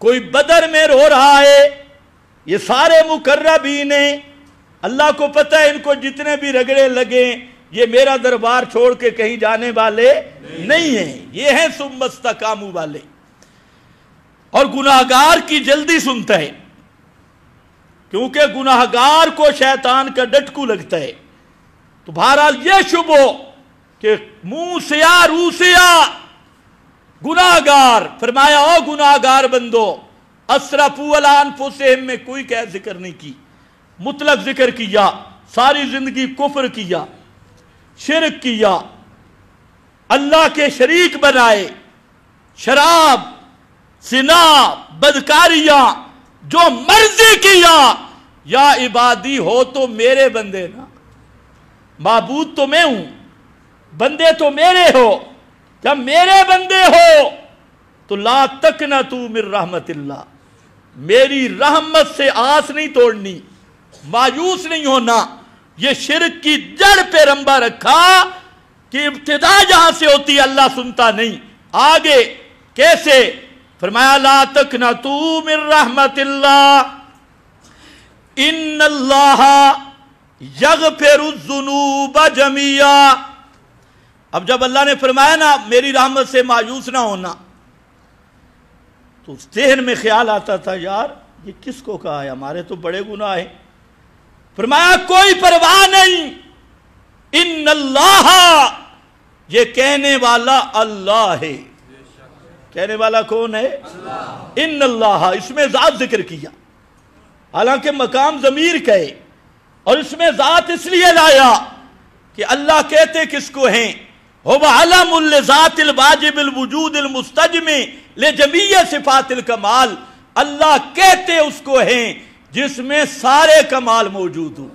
کوئی بدر میں رو رہا ہے۔ یہ سارے مقربین ہیں، اللہ کو پتہ ہے ان کو جتنے بھی رگڑے لگیں یہ میرا دربار چھوڑ کے کہیں جانے والے نہیں ہیں، یہ ہیں ثم استقاموا والے۔ اور گناہگار کی جلدی سنتا ہے، کیونکہ گناہگار کو شیطان کا ڈٹکو لگتا ہے۔ تو بہرحال یہ شبہ کہ منہ سیاہ روح سیاہ گناہگار، فرمایا او گناہگار بندو، اسرفوا علی انفسہم میں کوئی قید ذکر نہیں کی، مطلق ذکر کیا، ساری زندگی کفر کیا، شرک کیا، اللہ کے شریک بنائے، شراب، زنا، بدکاریاں، جو مرضی کیا۔ یا عبادی ہو تو میرے بندے نا، معبود تو میں ہوں، بندے تو میرے ہو، جب میرے بندے ہو تو لا تقنطوا من رحمت اللہ، میری رحمت سے آس نہیں توڑنی، مایوس نہیں ہونا۔ یہ شرک کی جڑ پہ رمبا رکھا کہ ابتدا جہاں سے ہوتی اللہ سنتا نہیں، آگے کیسے؟ فرمایا لا تقنطوا من رحمت اللہ ان اللہ یغفر الذنوب جميعا۔ اب جب اللہ نے فرمایا نا میری رحمت سے مایوس نہ ہونا، تو ذہن میں خیال آتا تھا یار یہ کس کو کہا ہے، ہمارے تو بڑے گناہ ہیں۔ فرمایا کوئی پرواہ نہیں، ان اللہ، یہ کہنے والا اللہ ہے۔ کہنے والا کون ہے؟ اللہ۔ ان اللہ، اس میں ذات ذکر کیا، حالانکہ مقام ضمیر کہے، اور اس میں ذات اس لیے لایا کہ اللہ کہتے کس کو ہیں؟ هو علم لذات الواجب الوجود المستجمع لجمیع صفات الکمال، اللہ کہتے اس کو ہیں جس میں سارے کمال موجود ہوں،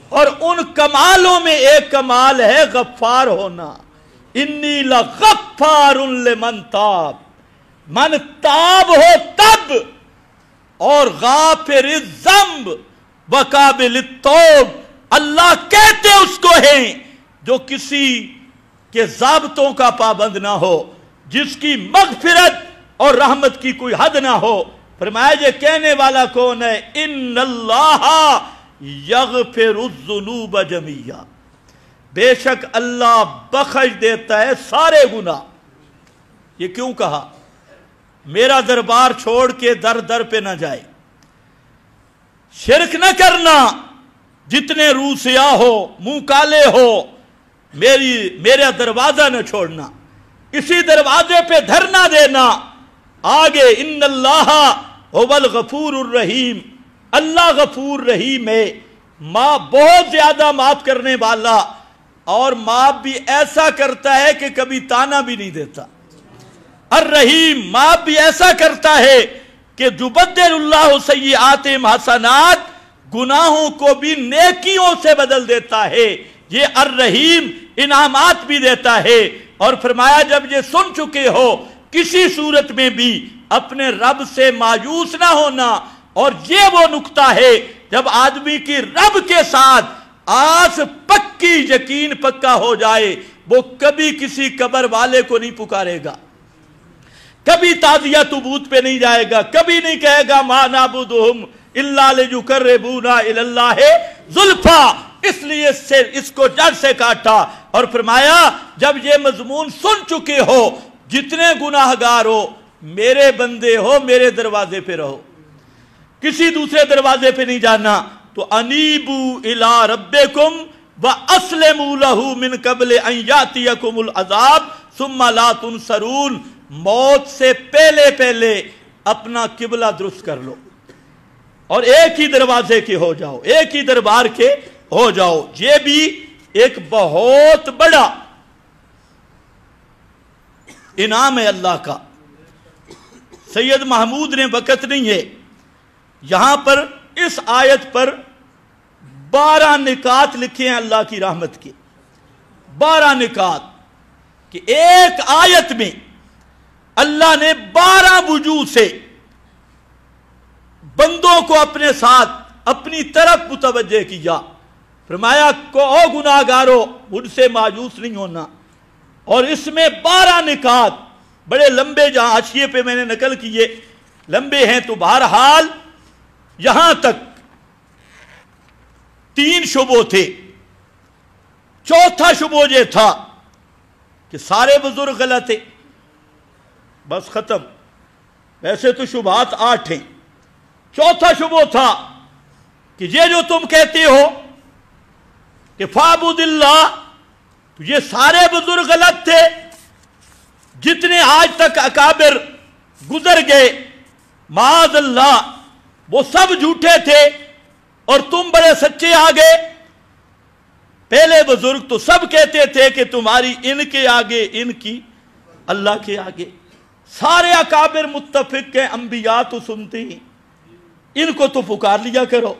اور ان کمالوں میں ایک کمال ہے غفار ہونا۔ انی لغفار لمن تاب، من تاب ہو تب، اور غافر الذنب وقابل التوب، اللہ کہتے اس کو ہیں جو کسی کے ضابطوں کا پابند نہ ہو، جس کی مغفرت اور رحمت کی کوئی حد نہ ہو۔ فرمایا یہ کہنے والا کون ہے؟ ان اللہ یغفر الذنوب جميعا، بے شک اللہ بخش دیتا ہے سارے گناہ۔ یہ کیوں کہا؟ میرا دربار چھوڑ کے در در پہ نہ جائے، شرک نہ کرنا، جتنے روح سیاہ ہو، منہ کالے ہو، میرا دروازہ نہ چھوڑنا، اسی دروازے پہ دھرنا دینا۔ آگے ان اللہ هو الغفور الرحیم، اللہ غفور رحیم ہے، بہت زیادہ معاف کرنے والا، اور معاف بھی ایسا کرتا ہے کہ کبھی تانا بھی نہیں دیتا۔ الرحیم، معاف بھی ایسا کرتا ہے کہ یبدل اللہ سیئاتہم حسنات، گناہوں کو بھی نیکیوں سے بدل دیتا ہے۔ یہ الرحیم انعامات بھی دیتا ہے۔ اور فرمایا جب یہ سن چکے ہو، کسی صورت میں بھی اپنے رب سے مایوس نہ ہونا۔ اور یہ وہ نکتہ ہے جب آدمی کی رب کے ساتھ آس پکی، یقین پکا ہو جائے، وہ کبھی کسی قبر والے کو نہیں پکارے گا، کبھی تعزیہ تبوت پہ نہیں جائے گا، کبھی نہیں کہے گا ما نعبدہم الا لیقربونا الی اللہ زلفیٰ۔ اس لیے اس کو جڑ سے کاٹا، اور فرمایا جب یہ مضمون سن چکے ہو، جتنے گناہگار ہو، میرے بندے ہو میرے دروازے پہ رہو، کسی دوسرے دروازے پہ نہیں جانا۔ تو انیبو الی ربکم واسلموا لہ من قبل ان یاتیکم العذاب ثم لا تنصرون، موت سے پہلے پہلے اپنا قبلہ درست کر لو اور ایک ہی دروازے کے ہو جاؤ، ایک ہی دربار کے ہو جاؤ۔ یہ بھی ایک بہت بڑا انعام ہے اللہ کا۔ سید محمود نے وقت نہیں ہے، یہاں پر اس آیت پر 12 نکات لکھے ہیں اللہ کی رحمت کے، 12 نکات، کہ ایک آیت میں اللہ نے 12 وجوہ سے بندوں کو اپنے ساتھ اپنی طرف متوجہ کیا۔ فرمایا کہ او گناہگارو مجھ سے مایوس نہیں ہونا، اور اس میں 12 نکات بڑے لمبے، جہاں حاشیے پہ میں نے نقل کیے لمبے ہیں، تو بہرحال یہاں تک 3 شبہ تھے۔ چوتھا شبہ یہ تھا کہ سارے بزرگ غلط ہیں، بس ختم، ویسے تو شبہات 8 ہیں۔ چوتھا شبہ تھا کہ یہ جو تم کہتے ہو کہ فاعبد اللہ، تو یہ سارے بزرگ غلط تھے، جتنے آج تک اکابر گزر گئے معاذ اللہ وہ سب جھوٹے تھے اور تم بڑے سچے آ گئے۔ پہلے بزرگ تو سب کہتے تھے کہ تمہاری ان کے آگے ان کی اللہ کے آگے، سارے اکابر متفق ہیں، انبیاء تو سنتے ہیں، ان کو تو پکار لیا کرو،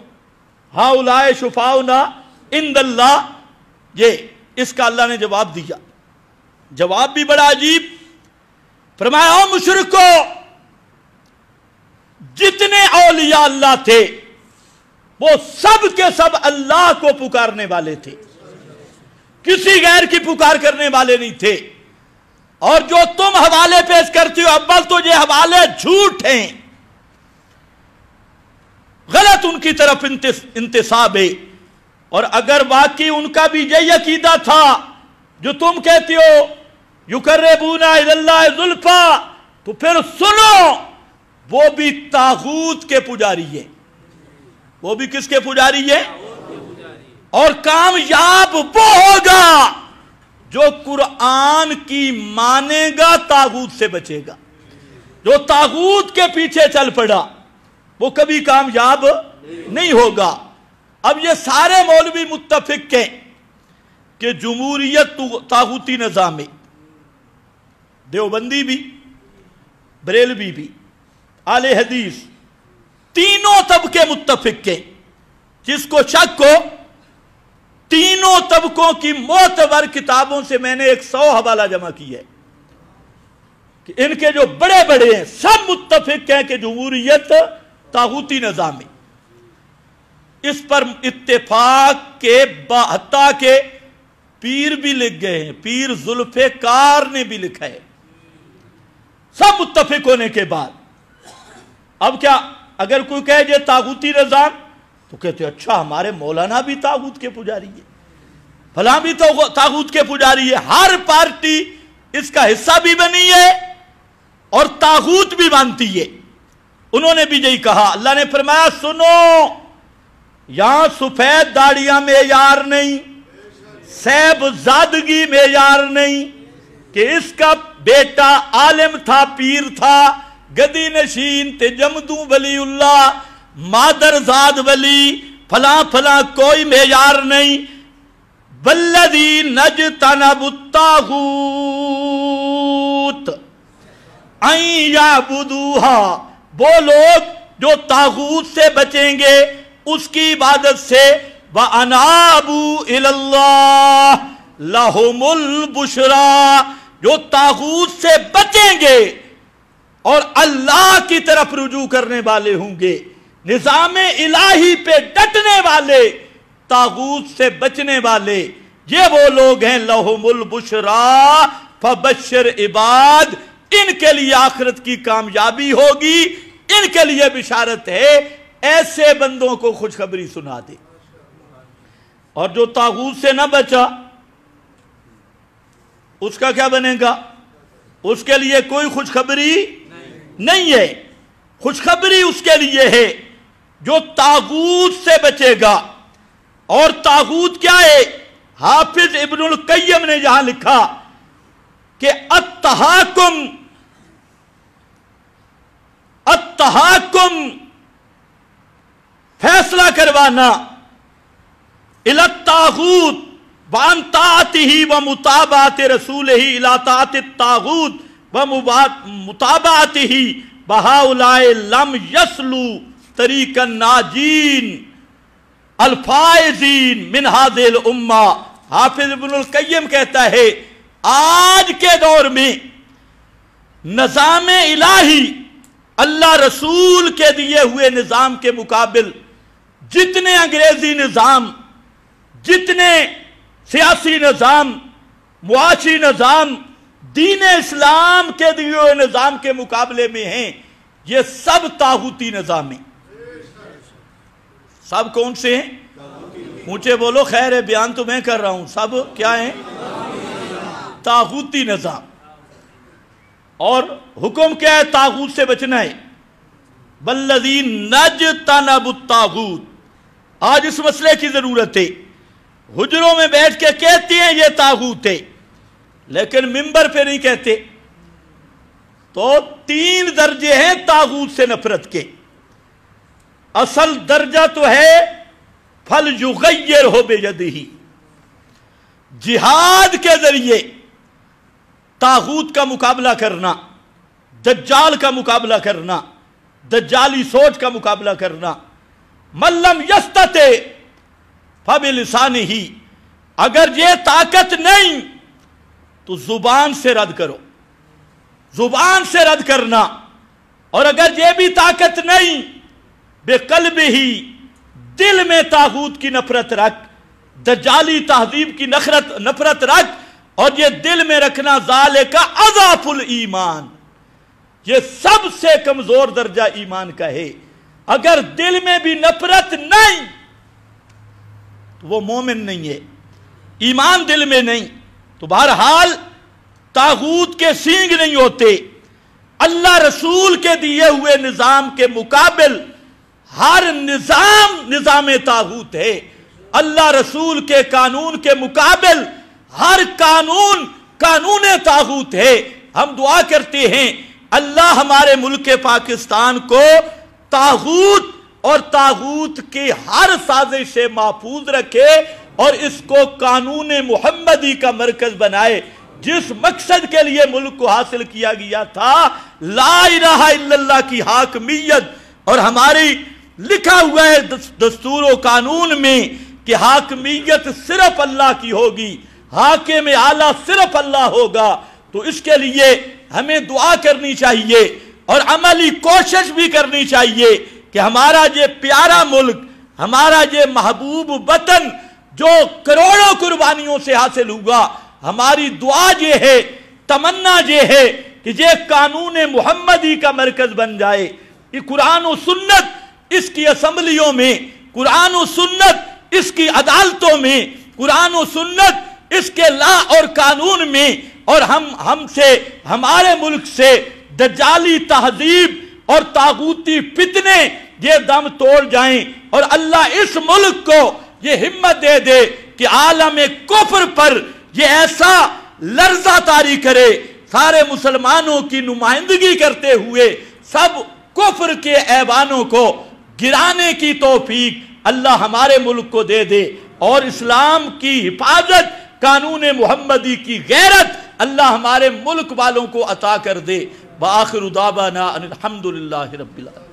ہؤلاء شفاؤنا عند اللہ۔ یہ اس کا اللہ نے جواب دیا، جواب بھی بڑا عجیب۔ فرمایا او مشرکو، جتنے اولیاء اللہ تھے وہ سب کے سب اللہ کو پکارنے والے تھے، کسی غیر کی پکار کرنے والے نہیں تھے۔ اور جو تم حوالے پیش کرتے ہو، اول تو یہ حوالے جھوٹ ہیں، غلط ان کی طرف انتساب ہے، اور اگر واقعی ان کا بھی یہی عقیدہ تھا جو تم کہتے ہو یقربون الی اللہ زلفا، تو پھر سنو، وہ بھی طاغوت کے پجاری ہیں۔ وہ بھی کس کے پجاری ہیں؟ اور کامیاب وہ ہوگا جو قرآن کی مانے گا، طاغوت سے بچے گا۔ جو طاغوت کے پیچھے چل پڑا وہ کبھی کامیاب نہیں ہوگا۔ اب یہ سارے مولوی متفق ہیں کہ جمہوریت طاغوتی نظام ہے، دیوبندی بھی، بریلوی بھی، اہل حدیث، تینوں طبقے متفق ہیں۔ جس کو شک ہو، تینوں طبقوں کی معتبر کتابوں سے میں نے 100 حوالہ جمع کی ہے کہ ان کے جو بڑے بڑے ہیں سب متفق ہیں کہ جمہوریت طاغوتی نظام ہے۔ اس پر اتفاق کے حتیٰ کہ پیر بھی لکھ گئے ہیں، پیر ذوالفقار نے بھی لکھا ہے، سب متفق ہونے کے بعد۔ اب کیا اگر کوئی کہے یہ طاغوتی نظام، تو کہتے ہیں اچھا ہمارے مولانا بھی طاغوت کے پجاری ہے، فلاں بھی طاغوت کے پجاری ہے۔ ہر پارٹی اس کا حصہ بھی بنی ہے اور طاغوت بھی مانتی ہے۔ انہوں نے بھی یہی کہا۔ اللہ نے فرمایا سنو، یہاں سفید داڑیاں معیار نہیں، سیب زادگی معیار نہیں، کہ اس کا بیٹا عالم تھا، پیر تھا، گدی نشین تے جمدوں ولی اللہ، مادر زاد ولی، فلاں فلاں، کوئی معیار نہیں۔ والذین اجتنبوا الطاغوت ان یعبدوها، وہ لوگ جو طاغوت سے بچیں گے، اس کی عبادت سے، وَأَنَابُوا إِلَى اللَّهِ لَهُمُ الْبُشْرَى، جو طاغوت سے بچیں گے اور اللہ کی طرف رجوع کرنے والے ہوں گے، نظام الہی پہ ڈٹنے والے، طاغوت سے بچنے والے، یہ وہ لوگ ہیں لَهُمُ الْبُشْرَى فَبَشِّرْ عِبَادِ، ان کے لیے آخرت کی کامیابی ہوگی، ان کے لیے بشارت ہے، ایسے بندوں کو خوشخبری سنا دے۔ اور جو طاغوت سے نہ بچا اس کا کیا بنے گا؟ اس کے لیے کوئی خوشخبری نہیں ہے، خوشخبری اس کے لیے ہے جو طاغوت سے بچے گا۔ اور طاغوت کیا ہے؟ حافظ ابن القیم نے یہاں لکھا کہ التحاکم فیصلہ کروانا الی الطاغوت وان طاعتہ ومتابعت رسولہ الی طاعت الطاغوت ومتابعتہ وہؤلاء لم یصلوا طریق الناجین الفائزین من ہذہ الامہ۔ حافظ ابن القیم کہتا ہے آج کے دور میں نظام الہی، اللہ رسول کے دیے ہوئے نظام کے مقابل جتنے انگریزی نظام، جتنے سیاسی نظام، معاشی نظام دین اسلام کے دیے ہوئے نظام کے مقابلے میں ہیں، یہ سب طاغوتی نظام ہیں۔ سب کون سے ہیں؟ اونچے بولو، خیر ہے بیان تو میں کر رہا ہوں، سب کیا ہیں؟ طاغوتی نظام۔ اور حکم کیا ہے؟ طاغوت سے بچنا ہے۔ والذین نجتنبوا الطاغوت۔ آج اس مسئلے کی ضرورت ہے، حجروں میں بیٹھ کے کہتے ہیں یہ طاغوت ہے، لیکن منبر پہ نہیں کہتے۔ تو 3 درجے ہیں طاغوت سے نفرت کے۔ اصل درجہ تو ہے فَلْيُغَيِّرْهُ بِيَدِهِ، جہاد کے ذریعے طاغوت کا مقابلہ کرنا، دجال کا مقابلہ کرنا، دجالی سوچ کا مقابلہ کرنا۔ مَن لَّمْ يَسْتَطِعْ فَبِلِسَانِهِ، اگر یہ طاقت نہیں تو زبان سے رد کرو، زبان سے رد کرنا۔ اور اگر یہ بھی طاقت نہیں، بِقَلْبِهِ، دل میں طاغوت کی نفرت رکھ، دجالی تہذیب کی نفرت رکھ، اور یہ دل میں رکھنا ذالک اضعف الایمان، یہ سب سے کمزور درجہ ایمان کا ہے۔ اگر دل میں بھی نفرت نہیں تو وہ مومن نہیں ہے، ایمان دل میں نہیں تو بہرحال طاغوت کے سینگ نہیں ہوتے۔ اللہ رسول کے دیے ہوئے نظام کے مقابل ہر نظام طاغوت ہے۔ اللہ رسول کے قانون کے مقابل ہر قانون طاغوت ہے۔ ہم دعا کرتے ہیں اللہ ہمارے ملک پاکستان کو طاغوت اور طاغوت کی ہر سازش سے محفوظ رکھے اور اس کو قانون محمدی کا مرکز بنائے، جس مقصد کے لیے ملک کو حاصل کیا گیا تھا، لا الہ الا اللہ کی حاکمیت۔ اور ہماری لکھا ہوا ہے دستور و قانون میں کہ حاکمیت صرف اللہ کی ہوگی، حاکم اعلیٰ صرف اللہ ہوگا۔ تو اس کے لیے ہمیں دعا کرنی چاہیے اور عملی کوشش بھی کرنی چاہیے کہ ہمارا یہ پیارا ملک، ہمارا یہ محبوب وطن جو کروڑوں قربانیوں سے حاصل ہوا، ہماری دعا یہ ہے، تمنا یہ ہے کہ یہ قانون محمدی کا مرکز بن جائے۔ یہ قرآن و سنت اس کی اسمبلیوں میں، قرآن و سنت اس کی عدالتوں میں، قرآن و سنت اس کے لا اور قانون میں، اور ہم سے، ہمارے ملک سے دجالی تہذیب اور طاغوتی فتنے یہ دم توڑ جائیں، اور اللہ اس ملک کو یہ ہمت دے دے کہ عالم کفر پر یہ ایسا لرزہ طاری کرے، سارے مسلمانوں کی نمائندگی کرتے ہوئے سب کفر کے ایوانوں کو گرانے کی توفیق اللہ ہمارے ملک کو دے دے، اور اسلام کی حفاظت، قانون محمدی کی غیرت اللہ ہمارے ملک والوں کو عطا کر دے۔ وآخر دعوانا ان الحمدللہ رب العالمین۔